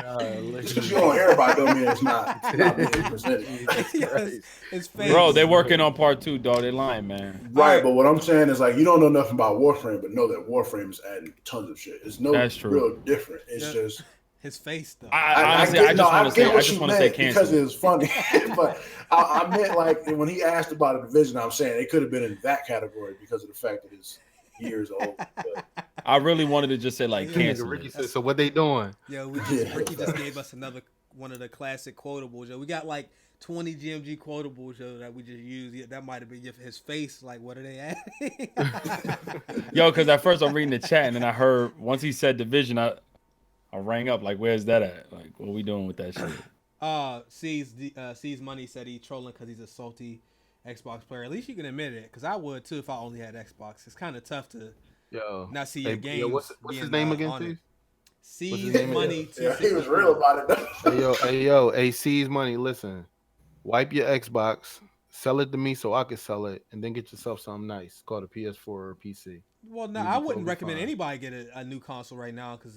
Just because you don't hear about it don't mean it's not being presented. Yes, it's fake. Bro, they're working on part 2, dog. They're lying, man. Right, but what I'm saying is like you don't know nothing about Warframe, but know that Warframe is adding tons of shit. It's no real different. It's just his face though. I just want to say cancel because it was funny. But I meant like when he asked about a division, I'm saying it could have been in that category because of the fact that it's years old. But I really wanted to just say like cancel. Ricky said, so what they doing? Yeah, Ricky just gave us another one of the classic quotables. Yo, we got like 20 GMG quotables that we just use. Yeah, that might have been his face. Like, what are they adding? Yo, because at first I'm reading the chat and then I heard once he said division, I rang up like, where's that at? Like, what are we doing with that shit? Sees Money said he trolling because he's a salty Xbox player. At least you can admit it, because I would too if I only had Xbox. It's kind of tough to not see your games. What's his name again, Steve? Sees Money. Yeah, he was real about it though. Hey, Sees Money, listen. Wipe your Xbox, sell it to me so I can sell it, and then get yourself something nice called a PS4 or a PC. Well, no, I wouldn't recommend anybody get a new console right now because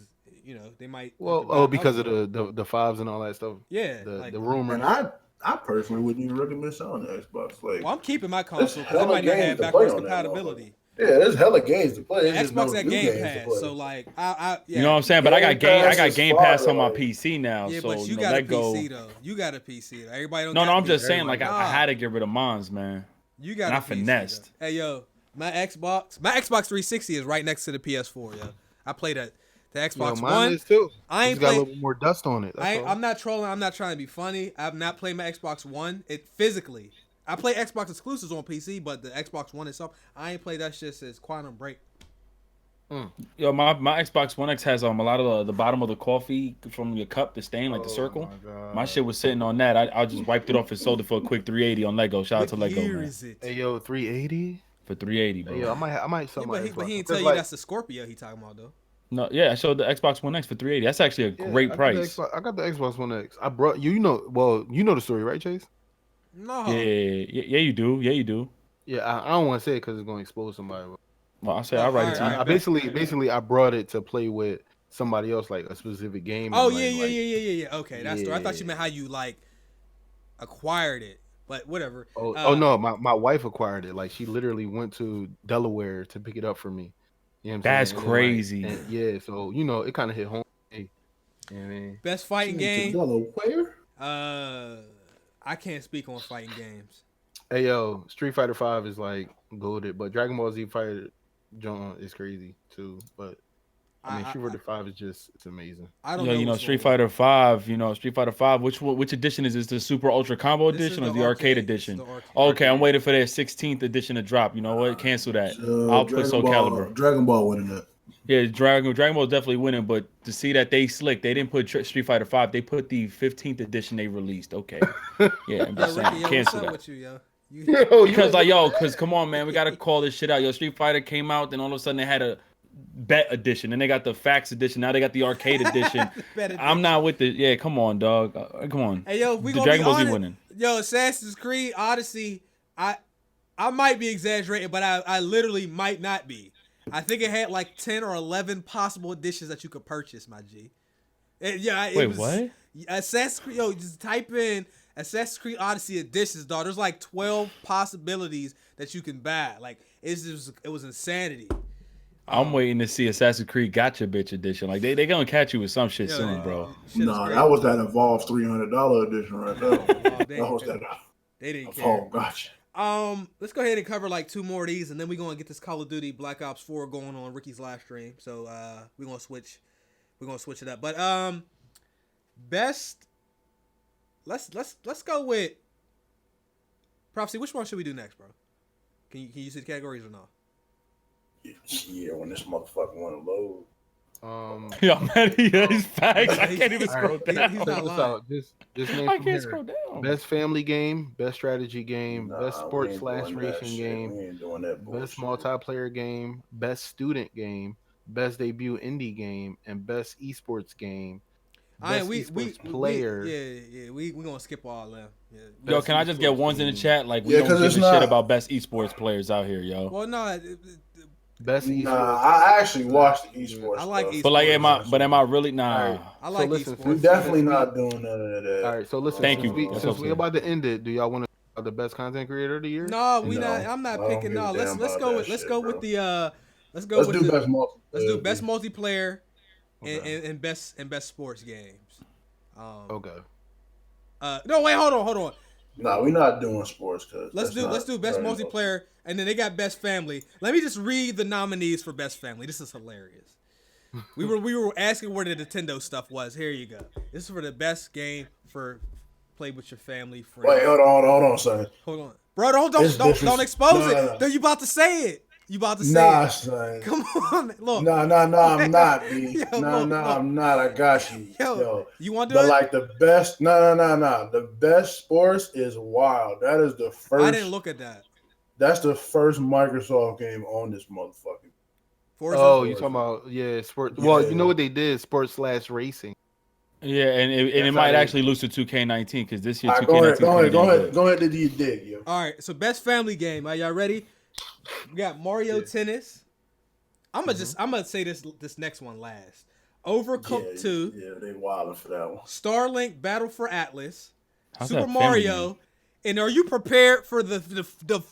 they might. Well, because of the fives and all that stuff. Yeah, the rumor. And I personally wouldn't even recommend selling the Xbox. Like, well, I'm keeping my console because I might not have backwards compatibility. Yeah, there's hella games to play. Xbox got Game Pass, so like, you know what I'm saying. But I got Game Pass on my PC now. Yeah, so but you got a PC though. You got a PC though. Everybody don't. No, I'm just saying. Like, I had to get rid of mines, man. You got. I finessed. Hey, yo, my Xbox 360 is right next to the PS4. Yo, I played the Xbox One. Is too. I ain't got a little more dust on it. I'm not trolling. I'm not trying to be funny. I've not played my Xbox One. Physically. I play Xbox exclusives on PC, but the Xbox One itself, I ain't played that shit since Quantum Break. Yo, my Xbox One X has a lot of the bottom of the coffee from your cup, the stain, like the circle. My shit was sitting on that. I just wiped it off and sold it for a quick 380 on Lego. Shout out to Lego, man. Is it? Hey, yo, 380 for 380, bro. Hey, yo, I might sell my Xbox. But he didn't tell you that's the Scorpio he talking about though. No, yeah, I showed the Xbox One X for 380. That's actually a great price. I got the Xbox One X. I brought you know the story, right, Chase? No. Yeah, you do. Yeah, you do. Yeah, I don't want to say it because it's going to expose somebody. Well, I'll say I'll write it to you. I basically I brought it to play with somebody else, like a specific game. Oh, yeah. Okay, that's the. I thought you meant how you like acquired it, but whatever. No, my wife acquired it. Like she literally went to Delaware to pick it up for me. You know what I'm That's saying? crazy. Yeah, so it kind of hit home. You know what I mean? Best fighting game. Delaware? I can't speak on fighting games. Hey yo, Street Fighter 5 is like goated, but Dragon Ball Z Fighter John is crazy too. But I mean, Street Fighter 5 is just it's amazing. I don't know. You know, Street Fighter 5. Street Fighter 5. Which edition is this? The Super Ultra Combo edition or the arcade edition? Okay, I'm waiting for their 16th edition to drop. You know what? Cancel that. I'll put Soul Calibur. Dragon Ball winning that. Yeah, Dragon Ball is definitely winning, but to see that they slick, they didn't put Street Fighter 5. They put the 15th edition they released. Okay, yeah, I'm just saying, cancel that. With you, yo? Because come on, man, we gotta call this shit out. Yo, Street Fighter came out, then all of a sudden they had a bet edition, and they got the fax edition. Now they got the arcade edition. I'm not with the. Yeah, come on, dog. Come on. Hey, yo, we gonna Dragon be Ball Z winning. Yo, Assassin's Creed Odyssey. I might be exaggerating, but I literally might not be. I think it had like 10 or 11 possible editions that you could purchase, my G. Wait, what? Assassin's Creed. Yo, just type in Assassin's Creed Odyssey editions, dog. There's like 12 possibilities that you can buy. Like it was insanity. I'm waiting to see Assassin's Creed Gotcha Bitch edition. Like they gonna catch you with some shit soon, bro. Nah, that was that Evolve $300 edition right there. That was that. They didn't care. Oh, gotcha. Let's go ahead and cover like 2 more of these, and then we're gonna get this Call of Duty Black Ops 4 going on Ricky's live stream. So we're gonna switch it up. But best. Let's go with Prophecy. Which one should we do next, bro? Can you see the categories or not? Yeah, when this motherfucker want to load. Yo, man, he's facts. I can't even scroll down. He's not lying. Just name I can't scroll down. Best family game, best strategy game, best sports / racing game, We ain't doing that bullshit. best multiplayer game, best student game, best debut indie game, and best esports game. We player. We gonna skip all them. Yeah. Yo, can I just get ones in the chat? Like we don't give a shit about best esports players out here, yo. Well, no. Best esports. I actually watched the esports. I like esports. But like, am I really? Nah. Right. I like esports. We're definitely not doing none of that. All right, so listen. Thank you. Since we about to end it, do y'all want to the best content creator of the year? No, not. I'm not picking. No, let's go with Let's do best multiplayer and best sports games. Okay. No, wait, hold on. No, we're not doing sports. Let's do best multiplayer, and then they got best family. Let me just read the nominees for best family. This is hilarious. We were asking where the Nintendo stuff was. Here you go. This is for the best game for play with your family. Friends. Wait, hold on, son. Hold on, bro. Don't expose it. Then you about to say it. You about to say it. Son. Come on, look. No, I'm not, B. I'm not. I got you. Yo, you want to do it? But like the best, no. The best sports is Wild. That is the first. I didn't look at that. That's the first Microsoft game on this motherfucker. Oh, you talking about sports? Yeah. Well, you know what they did? Sports / racing. Yeah, and it might actually lose to 2K19 because this year 2K19. Go ahead to do your dig, yo. All right, so best family game. Are y'all ready? We got Mario Tennis. I'm gonna say this next one last. Overcooked 2. Yeah, they wilding for that one. Starlink Battle for Atlas. Super Mario. And are you prepared for the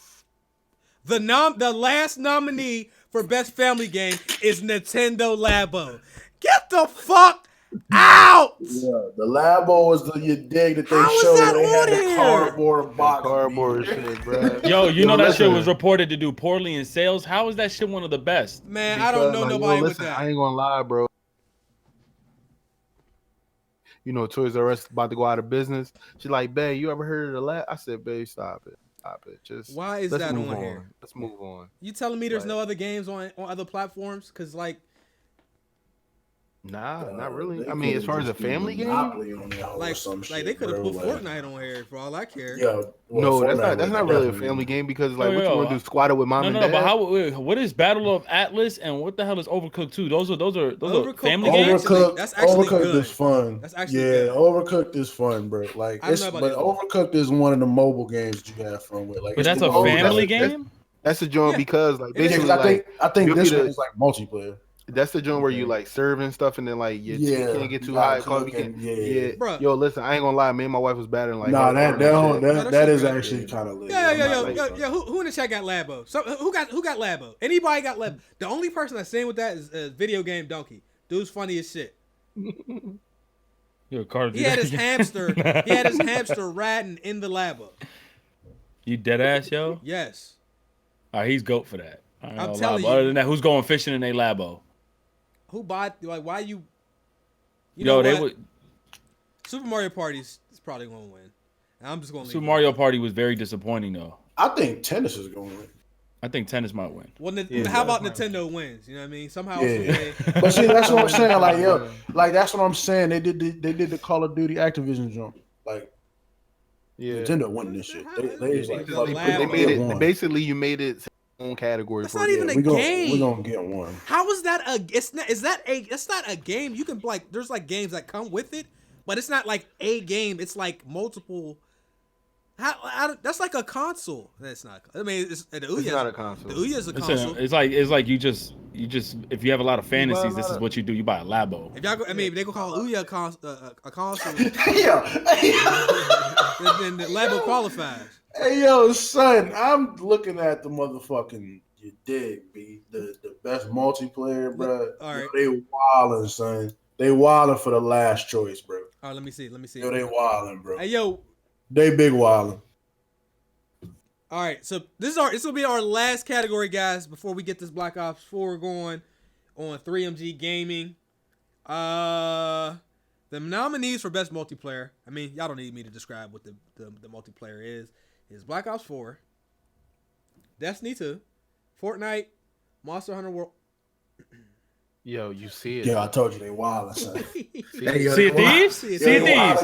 last nominee for best family game is Nintendo Labo. Get the fuck out! Yeah, the Labo was your dig that they showed. They had the cardboard box. Cardboard shit, bro. Yo, you know that shit was reported to do poorly in sales. How is that shit one of the best? Man, I don't know nobody with that. I ain't gonna lie, bro. You know, Toys R Us about to go out of business. She's like, babe, you ever heard of the Lab? I said, babe, stop it. Just why is that on here? Let's move on. You telling me there's no other games on other platforms? Cause like, nah, not really. I mean, as far as a family game, like they could have put Fortnite on here for all I care. Yeah, no, that's not really a family game because like what you want to do, squat it with mom and dad. But what is Battle of Atlas and what the hell is Overcooked 2? Those are family games. That's actually Overcooked good. Is fun. That's actually good. Overcooked is fun, bro. Like Overcooked is one of the mobile games that you have fun with. Like, but that's a family game. That's a joint because like basically I think this one is like multiplayer. That's the joint where you like serve and stuff, and then like you can't get too high. Bruh. Yo, listen, I ain't gonna lie, me and my wife was battling like. Nah, that is actually kind of lit. Yeah. Who in the chat got Labo? So who got Labo? Anybody got Labo? The only person that's saying with that is Video Game Donkey. Dude's funny as shit. He had his hamster. He had his hamster riding in the Labo. You dead ass, yo? Yes. All right, he's goat for that. I'm telling you. Other than that, who's going fishing in a Labo? who bought like why you? You Yo, know they what? would. Super Mario Party is probably gonna win. And I'm just gonna. Super Mario Party was very disappointing though. I think tennis is going to win. I think tennis might win. Well, Yeah, how about that's Nintendo wins? You know what I mean? Somehow. Yeah. But see, that's what I'm saying. Like, yo, like that's what I'm saying. They did the Call of Duty Activision jump. Like, Yeah. Nintendo won this shit. They was like, fuck, They made it. Basically, you made it its own category. That's for not it. even a We're game. gonna get one. How is that a? It's not. Is that a? It's not a game. You can like. There's like games that come with it, but it's not like a game. It's like multiple. That's like a console. That's not. I mean, it's not a console. The Ouya is a console. It's like you just if you have a a lot of fantasies, this is what you do. You buy a Labo. If y'all go, I mean, if they go call Ouya a console, Yeah. then the Labo qualifies. Hey yo, son, I'm looking at the motherfucking you dig, B. The best multiplayer, bro. All right. Yo, they wildin', son. They wildin' for the last choice, bro. All right, let me see. Yo, they wildin', bro. Hey, yo. They big wildin'. All right, so this will be our last category, guys, before we get this Black Ops 4 going on 3MG Gaming. The nominees for best multiplayer. I mean, y'all don't need me to describe what the multiplayer is. Is Black Ops 4, Destiny 2, Fortnite, Monster Hunter World. Yo, you see it. Yeah, I told you they wildin', son. See it, thieves? See it, thieves? See it, thieves?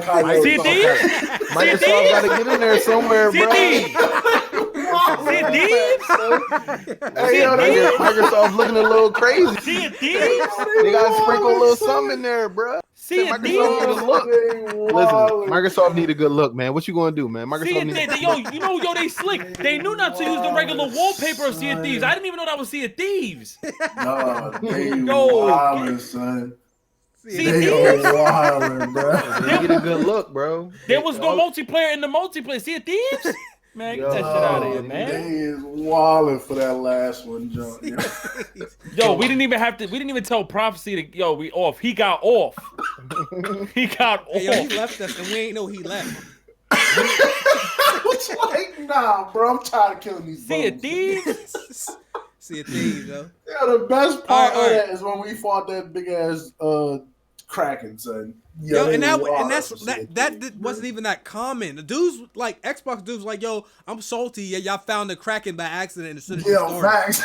Microsoft got to get in there somewhere, bro. See it, thieves? Hey, yo, Microsoft looking a little crazy. See it, thieves? They got to sprinkle a little something in there, bro. See it, Microsoft need a look. Listen, Microsoft need a good look, man. What you gonna do, man? See Microsoft it, they slick. They knew not to use the regular wallpaper of Sea of Thieves. I didn't even know that was Sea of Thieves. Nah, they Yo. wildin', son. See They it, are wildin', bro. They get a good look, bro. there was no multiplayer in the multiplayer. Sea of Thieves? Man, get that shit out of here, man. They is wildin' for that last one, John. Yo, we didn't even tell Prophecy to we off. He got off. He got off. Hey, yo, he left us, and we ain't know he left. It's like, nah, bro. I'm tired of killing these See it, bugs. thieves? See a thieves, yo. Yeah, the best part All right. of that is when we fought that big ass Kraken, son. Yo, they and wild that's for Sea of that Thieves, wasn't even that common. The dudes like Xbox dudes like, yo, I'm salty. Yeah, y'all found the Kraken by accident and finished the Yo, story. facts.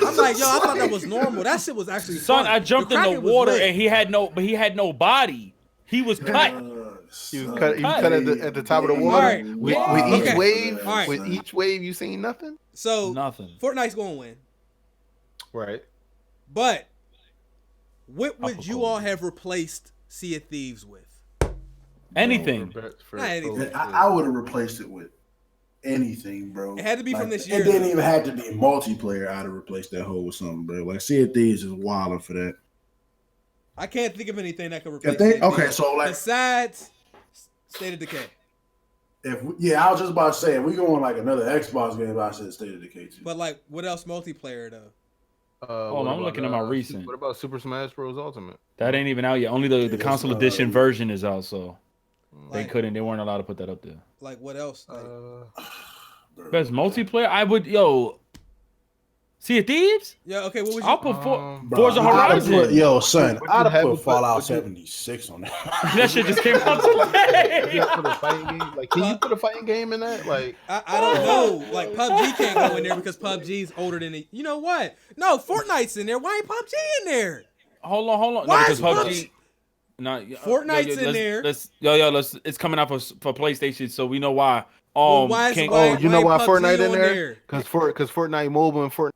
I'm like, yo, I thought that was normal. That shit was actually Son, fun. I jumped in the Kraken was water lit. and he had no body. He was cut. He was cut at the top of the water. All right. With Okay. each wave, All right. with each wave, you seen nothing. So Nothing. Fortnite's gonna win, Right. but what would you all have replaced Sea of Thieves with? Anything. Not anything. I would have replaced it with anything, bro. It had to be from this year. It didn't even have to be multiplayer. I'd have replaced that whole with something, bro. Like Sea of Thieves is wilding for that. I can't think of anything that could replace. Sea of Okay, Thieves. so like, besides State of Decay. I was just about to say, if we go on like another Xbox game, I said State of Decay too. But like, what else multiplayer though? Hold on, I'm looking at my recent. What about Super Smash Bros. Ultimate? That ain't even out yet. Only the console edition version is out, so Like, they weren't allowed to put that up there. Like what else? Like, Best multiplayer? I would Sea of Thieves? yeah. Okay. What was I'll you? put Forza Horizon. Son, Would I'd you have have put put- Fallout would you- 76 on that. That shit just came out today. You put a fighting game? Like, can you put a fighting game in that? Like, I don't know. Like PUBG can't go in there because PUBG's older than it. You know what? No, Fortnite's in there. Why ain't PUBG in there? Hold on. Why No, is because PUBG. No, Fortnite's in there. Let's. It's coming out for PlayStation, so we know why. Well, why is- can't- why- you know why PUBG Fortnite in on there? there? Because Fortnite Mobile and Fortnite.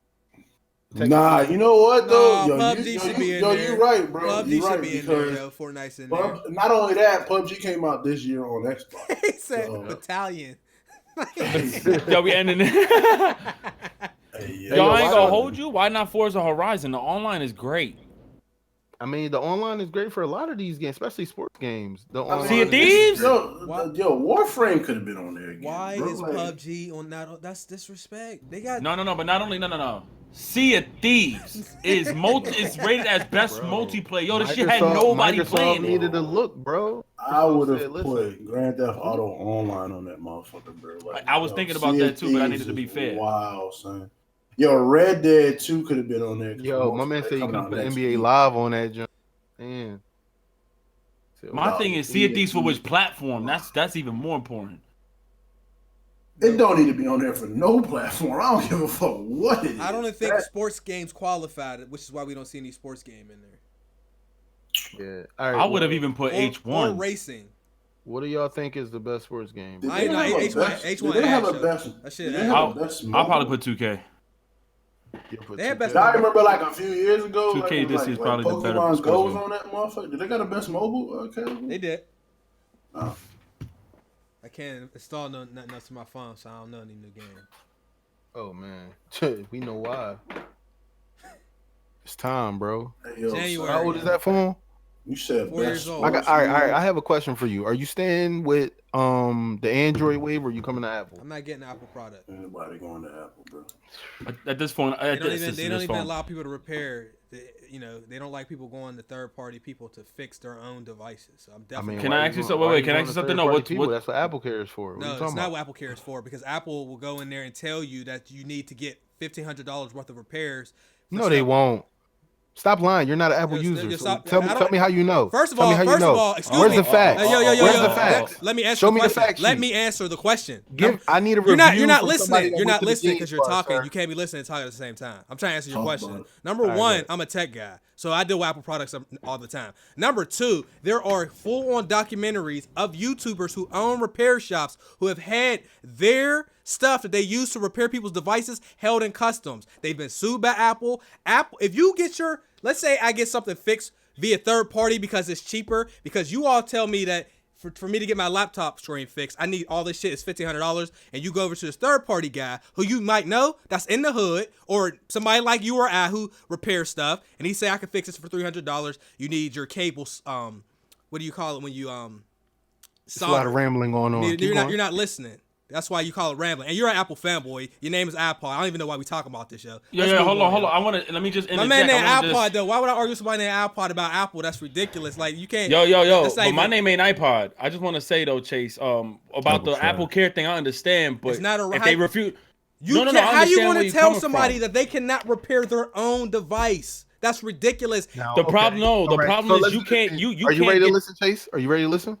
Nah, you know what though? Nah, PUBG should be in there. You're right, bro. PUBG You're should right, be in there, because though. Fortnite's in there. Not only that, PUBG came out this year on Xbox. He said So- battalion. Yo, we ending it. Hey, Yo, yo, I ain't why gonna not? hold you. Why not Forza Horizon? The online is great. I mean, the online is great for a lot of these games, especially sports games. The I mean, online Sea of Thieves? Yo, Warframe could have been on there again. Why bro. is Like, PUBG on that? That's disrespect. They got No. But not only no. Sea of Thieves is rated as best Bro, multiplayer. Yo, this shit had nobody Microsoft playing it. needed to look, bro. I would have Said, listen. put Grand Theft Auto Online on that motherfucker, bro. Like, I was thinking about Sea that of too, but I Thieves needed to be is fair. Wow, son. Yo, Red Dead 2 could have been on there. Yo, my man said you come put NBA Live on that jump. Man. My thing is, Sea of Thieves for which platform? That's even more important. It don't need to be on there for no platform. I don't give a fuck what it is. I don't think sports games qualified, which is why we don't see any sports game in there. Yeah, all right, I would have even put H1 or racing. What do y'all think is the best sports game? I know H1. They have a best. I'll probably put 2K. They have best. I remember like a few years ago. 2K this is probably the better. Pokemon Go's on that motherfucker. Did they got the best mobile category? They did. Oh. I can't install nothing else to my phone, so I don't know any new game. Oh man, we know why. It's time, bro. Hey, yo, January. How old is that phone? You said 4 years old. All right. I have a question for you. Are you staying with the Android wave, or are you coming to Apple? I'm not getting an Apple product. Anybody going to Apple, bro? At this point, they don't even allow people to repair. They don't like people going to third-party people to fix their own devices. So I'm definitely. Can I ask you something? Wait. Can I ask you something? No, what? That's what Apple cares for. No, it's not what Apple cares for, because Apple will go in there and tell you that you need to get $1,500 worth of repairs. No, they won't. Stop lying. You're not an Apple user. So tell me how you know. First of all, excuse me. Where's the facts? Where's the facts? Let me answer. Show me the facts. Let me answer the question. I need a review. You're not listening. You're not listening because you're talking. Sir. You can't be listening and talking at the same time. I'm trying to answer your question. Number one, I'm a tech guy, so I deal with Apple products all the time. Number two, there are full-on documentaries of YouTubers who own repair shops who have had their stuff that they use to repair people's devices held in customs. They've been sued by Apple. If you get let's say I get something fixed via third party because it's cheaper, because you all tell me that for me to get my laptop screen fixed, I need all this shit is $1,500, and you go over to this third party guy who you might know that's in the hood, or somebody like you or I who repairs stuff, and he say I can fix this for $300. You need your cables. What do you call it when you It's a lot of rambling going on. You're not listening. That's why you call it rambling. And you're an Apple fanboy. Your name is iPod. I don't even know why we talking about this, yo. Hold on. Let me just interject. My man named iPod, though. Why would I argue with somebody named iPod about Apple? That's ridiculous. Like, you can't. But my name ain't iPod. I just want to say, though, Chase, about the Apple Care thing, I understand, but if they refuse. How you want to tell somebody that they cannot repair their own device? That's ridiculous. The problem is you can't. Are you ready to listen, Chase? Are you ready to listen?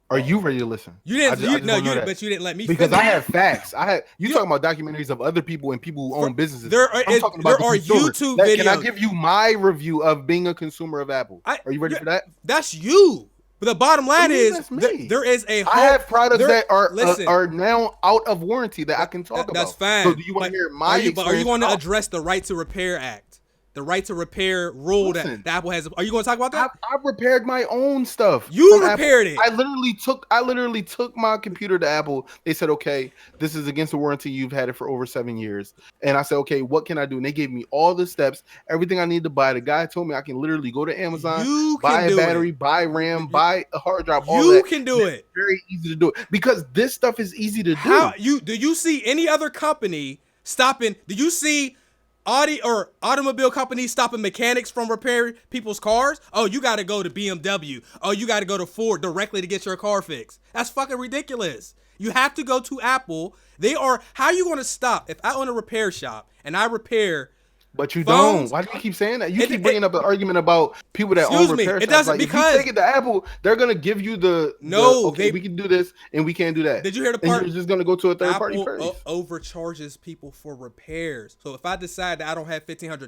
Are you ready to listen? You didn't. But you didn't let me. Because I have facts. You talking about documentaries of other people and people who own businesses. I'm talking about YouTube videos. Can I give you my review of being a consumer of Apple? Are you ready for that? That's you. But the bottom line is there is a. I have products that are now out of warranty that I can talk about. That's fine. So do you want to hear my experience? But are you going to address the Right to Repair Act? The right to repair rule that Apple has. Are you going to talk about that? I repaired my own stuff. You repaired it. I literally took my computer to Apple. They said, okay, this is against the warranty. You've had it for over 7 years. And I said, okay, what can I do? And they gave me all the steps, everything I need to buy. The guy told me I can literally go to Amazon, buy a battery, buy RAM, buy a hard drive. You can do it. It's very easy to do it because this stuff is easy to do. Do you see any other company stopping? Do you see automobile companies stopping mechanics from repairing people's cars? Oh, you got to go to BMW. Oh, you got to go to Ford directly to get your car fixed. That's fucking ridiculous. You have to go to Apple. How are you going to stop? If I own a repair shop and I repair But you phones, don't. Why do you keep saying that? You keep bringing up an argument about people that own repair shops. It doesn't, like, because if you take it to Apple, they're gonna give you we can do this and we can't do that. Did you hear the part? And you're just gonna go to a third party first. Apple overcharges people for repairs. So if I decide that I don't have $1,500,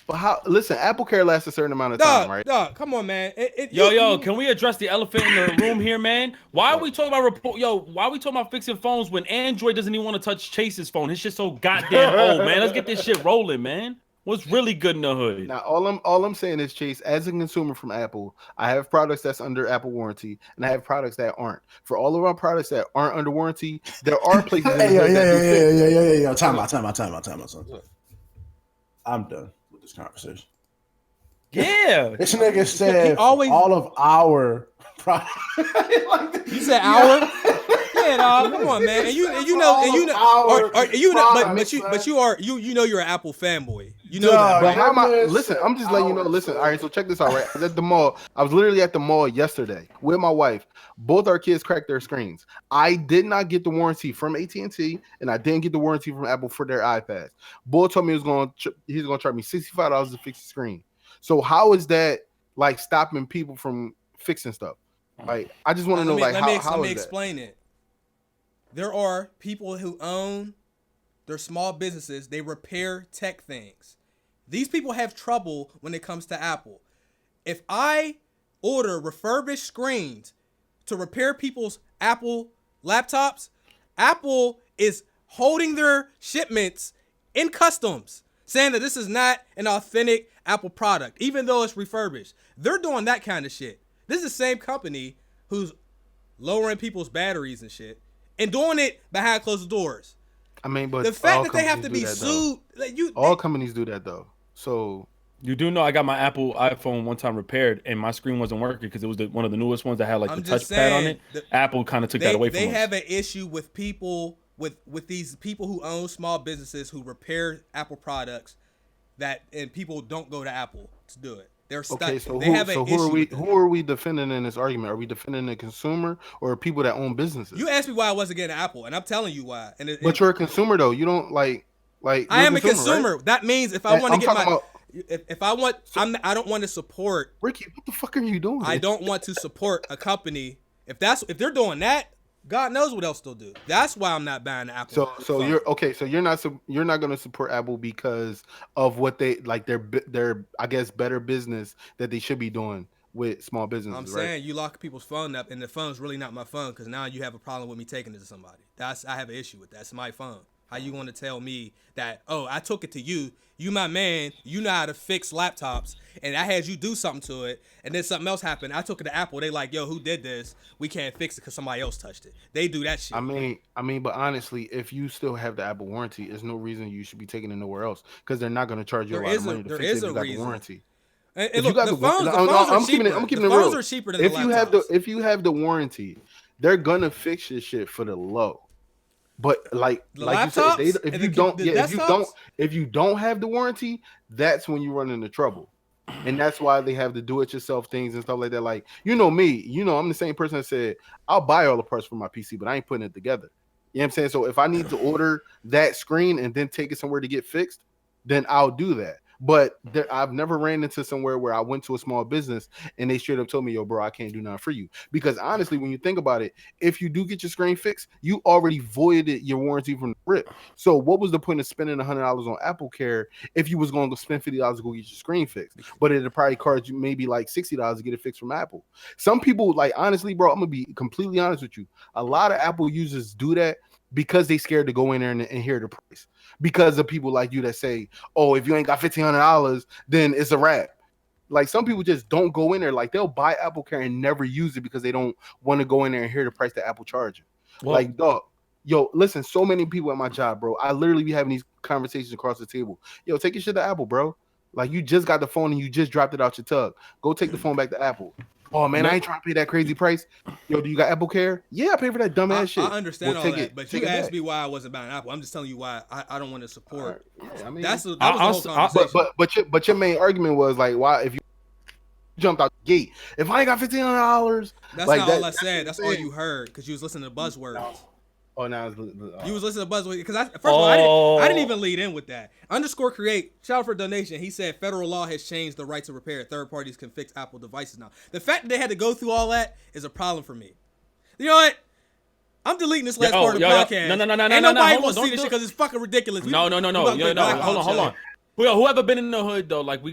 But how? Listen, Apple Care lasts a certain amount of time, right? Come on, man. Can we address the elephant in the room here, man? Why are we talking about why are we talking about fixing phones when Android doesn't even want to touch Chase's phone? His shit's so goddamn old, man. Let's get this shit rolling, man. What's really good in the hood? Now, all I'm saying is, Chase, as a consumer from Apple, I have products that's under Apple warranty, and I have products that aren't. For all of our products that aren't under warranty, there are places. Yeah. Time out, son. I'm done with this conversation. Yeah. This nigga said all of our products. You said our? Yeah, Yeah, dog. Come on, man. And you know, but you're an Apple fanboy. You know that, But right? how am I? Listen, I'm just letting you know. Listen, all right. So check this out. Right, I was at the mall. I was literally at the mall yesterday with my wife. Both our kids cracked their screens. I did not get the warranty from AT&T, and I didn't get the warranty from Apple for their iPads. Boy told me he's going to charge me $65 to fix the screen. So how is that like stopping people from fixing stuff? Like, I just want to know, like, how let me is explain it. There are people who own their small businesses. They repair tech things. These people have trouble when it comes to Apple. If I order refurbished screens to repair people's Apple laptops, Apple is holding their shipments in customs, saying that this is not an authentic Apple product, even though it's refurbished. They're doing that kind of shit. This is the same company who's lowering people's batteries and shit and doing it behind closed doors. I mean, but the fact that they have to be sued, all companies do that though. So you do know I got my Apple iPhone one time repaired and my screen wasn't working because it was one of the newest ones that had like the touchpad on it. Apple kind of took that away from us. They have an issue with people with these people who own small businesses who repair Apple products and people don't go to Apple to do it. They're stuck. Okay, so who are we defending in this argument? Are we defending the consumer or people that own businesses? You asked me why I wasn't getting Apple, and I'm telling you why. But you're a consumer though. You don't like. I am a consumer. Right? That means if I want to get my, if I want, I don't want to support. Ricky, what the fuck are you doing? I don't want to support a company if they're doing that. God knows what else they'll do. That's why I'm not buying Apple. So you're okay. So you're not going to support Apple because of what they like their I guess better business that they should be doing with small businesses. I'm saying you lock people's phone up, and the phone's really not my phone because now you have a problem with me taking it to somebody. I have an issue with that. It's my phone. How you want to tell me that, oh, I took it to you, you my man, you know how to fix laptops, and I had you do something to it, and then something else happened. I took it to Apple. They like, yo, who did this? We can't fix it because somebody else touched it. They do that shit. I mean, but honestly, if you still have the Apple warranty, there's no reason you should be taking it nowhere else because they're not going to charge you a lot of money to fix it if you got the warranty. And look, the phones are cheaper. I'm keeping the it phones real. are cheaper than the laptops. If you have the warranty, they're gonna fix your shit for the low. But like laptops, you said, if you don't have the warranty, that's when you run into trouble. And that's why they have the do-it-yourself things and stuff like that. Like, you know me, I'm the same person that said, I'll buy all the parts for my PC, but I ain't putting it together. You know what I'm saying? So if I need to order that screen and then take it somewhere to get fixed, then I'll do that. But I've never ran into somewhere where I went to a small business and they straight up told me, yo, bro, I can't do nothing for you. Because honestly, when you think about it, if you do get your screen fixed, you already voided your warranty from the rip. So what was the point of spending $100 on Apple Care if you was going to spend $50 to go get your screen fixed? But it'd probably cost you maybe like $60 to get it fixed from Apple. Some people, like, honestly, bro, I'm going to be completely honest with you. A lot of Apple users do that because they scared to go in there and hear the price. Because of people like you that say, oh, if you ain't got $1,500, then it's a wrap. Like, some people just don't go in there. Like, they'll buy Apple Care and never use it because they don't want to go in there and hear the price that Apple charges. Well, like, dog, yo, listen, so many people at my job, bro. I literally be having these conversations across the table. Yo, take your shit to Apple, bro. Like, you just got the phone and you just dropped it out your tug. Go take the phone back to Apple. Oh, man, I ain't trying to pay that crazy price. Yo, do you got Apple Care? Yeah, I pay for that dumbass shit. I understand all that, but you asked me why I wasn't buying Apple. I'm just telling you why I don't want to support. Yeah, I mean, that was the whole conversation. But your main argument was, like, why if you jumped out the gate, if I ain't got $1,500. That's like, not all I said. That's all you heard because you was listening to buzzwords. No. Oh, now you was listening to buzzwords because first of all, I didn't even lead in with that. _create, shout out for donation. He said federal law has changed the right to repair. Third parties can fix Apple devices now. The fact that they had to go through all that is a problem for me. You know what? I'm deleting this last part of the podcast. No. Ain't nobody gonna see this shit because it's fucking ridiculous. No. Hold on. Whoever been in the hood though, like I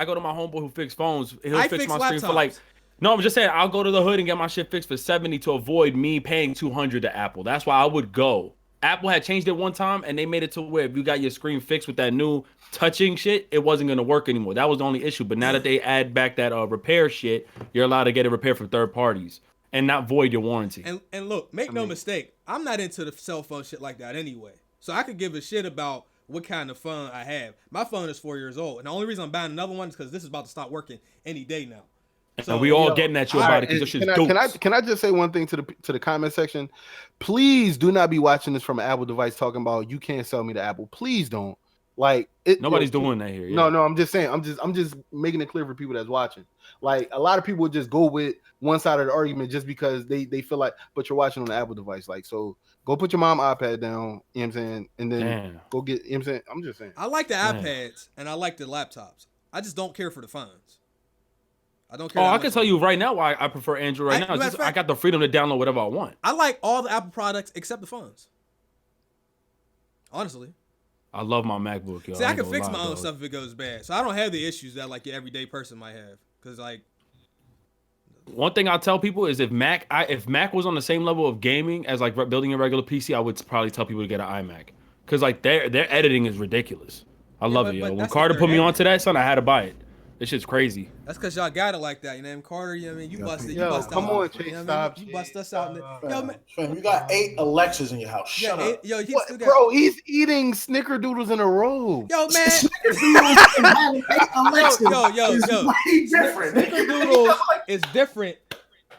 go to my homeboy who fix phones. He'll fix my screen for like. No, I'm just saying I'll go to the hood and get my shit fixed for $70 to avoid me paying $200 to Apple. That's why I would go. Apple had changed it one time and they made it to where if you got your screen fixed with that new touching shit, it wasn't gonna work anymore. That was the only issue. But now that they add back that repair shit, you're allowed to get it repaired from third parties and not void your warranty. And look, make no mistake, I'm not into the cell phone shit like that anyway. So I could give a shit about what kind of phone I have. My phone is 4 years old, and the only reason I'm buying another one is because this is about to stop working any day now. So and we all getting at you about it because your shit's can I just say one thing to the comment section? Please do not be watching this from an Apple device talking about you can't sell me the Apple. Please don't. Like nobody's doing that here. No, I'm just saying. I'm just making it clear for people that's watching. Like a lot of people just go with one side of the argument just because they feel like, but you're watching on the Apple device. Like, so go put your mom iPad down, you know what I'm saying? And then go get, you know what I'm saying? I'm just saying. I like the iPads and I like the laptops. I just don't care for the phones. I don't care. I can tell you right now why I prefer Android right now. I got the freedom to download whatever I want. I like all the Apple products except the phones. Honestly. I love my MacBook, yo. See, I can fix my own stuff if it goes bad. So I don't have the issues that like your everyday person might have. Because like, one thing I'll tell people is if Mac was on the same level of gaming as like building a regular PC, I would probably tell people to get an iMac. Because like their editing is ridiculous. I love it, yo. When Carter put me onto that, son, I had to buy it. This shit's crazy. That's because y'all got it like that. You know, Carter, you know what I mean? You busted. Yo, you bust come out. on, Chase, stop. You bust us out. Yo, man. Fam, you got 8 Alexas in your house. Shut up. Yo, he still got... Bro, he's eating snickerdoodles in a robe. Yo, man. Snickerdoodles and having 8 Alexas yo. is way different. Snickerdoodle is different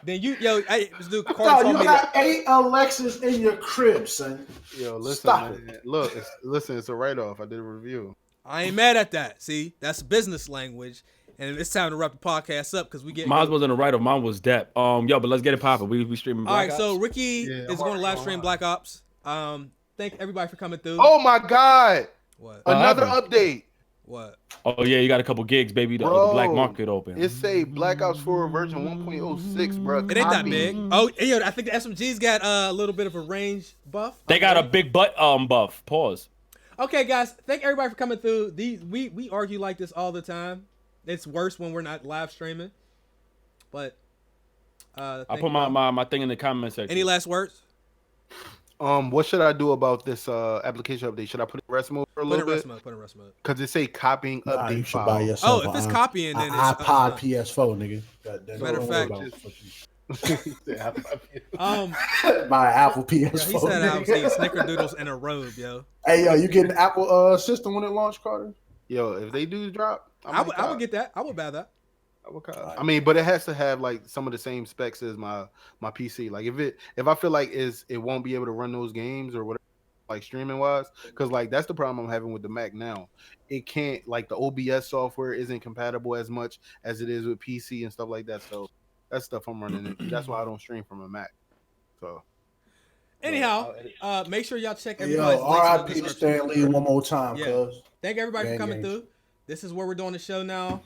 than you. Yo, this dude, Carter you got 8 Alexas in your crib, son. Yo, listen, Stop man. Look, it's a write-off. I did a review. I ain't mad at that. See, that's business language. And it's time to wrap the podcast up because we get. Mine wasn't a write-off. Mine was Depp. Yo, but let's get it popping. We streaming Black Ops. All right, so Ricky is going to live stream Black Ops. Thank everybody for coming through. Oh my God! What? Another update. What? Oh yeah, you got a couple gigs, baby. The black market open. It's a Black Ops 4 version 1.06, bro. It ain't that big. Oh, yo, I think the SMG's got a little bit of a range buff. They got a big butt buff. Pause. Okay, guys, thank everybody for coming through. We argue like this all the time. It's worse when we're not live streaming. But I put my thing in the comment section. Any last words? What should I do about this application update? Should I put it in rest mode for a little bit? Put it in rest mode. Because it say copying update you should file. buy yourself. If it's copying, then it's iPod PS4, nigga. Matter of fact, buy an Apple PS4. He said I was eating snickerdoodles in a robe, yo. Hey, yo, you get an Apple system when it launched, Carter? Yo, if they do drop, I would get that. I would buy that. I mean, but it has to have like some of the same specs as my PC. Like if I feel like it won't be able to run those games or whatever, like streaming wise, because like that's the problem I'm having with the Mac now. It can't, like, the OBS software isn't compatible as much as it is with PC and stuff like that. So that's stuff I'm running into. That's why I don't stream from a Mac. So anyhow, make sure y'all check everybody's links. RIP to Stan Lee one more time, cuz. Thank everybody for coming through. This is where we're doing the show now.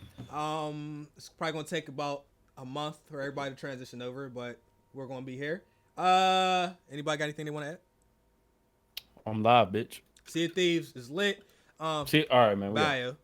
It's probably gonna take about a month for everybody to transition over, but we're gonna be here. Anybody got anything they want to add? I'm live, bitch. Sea of Thieves is lit. See, all right, man. Bye, yo.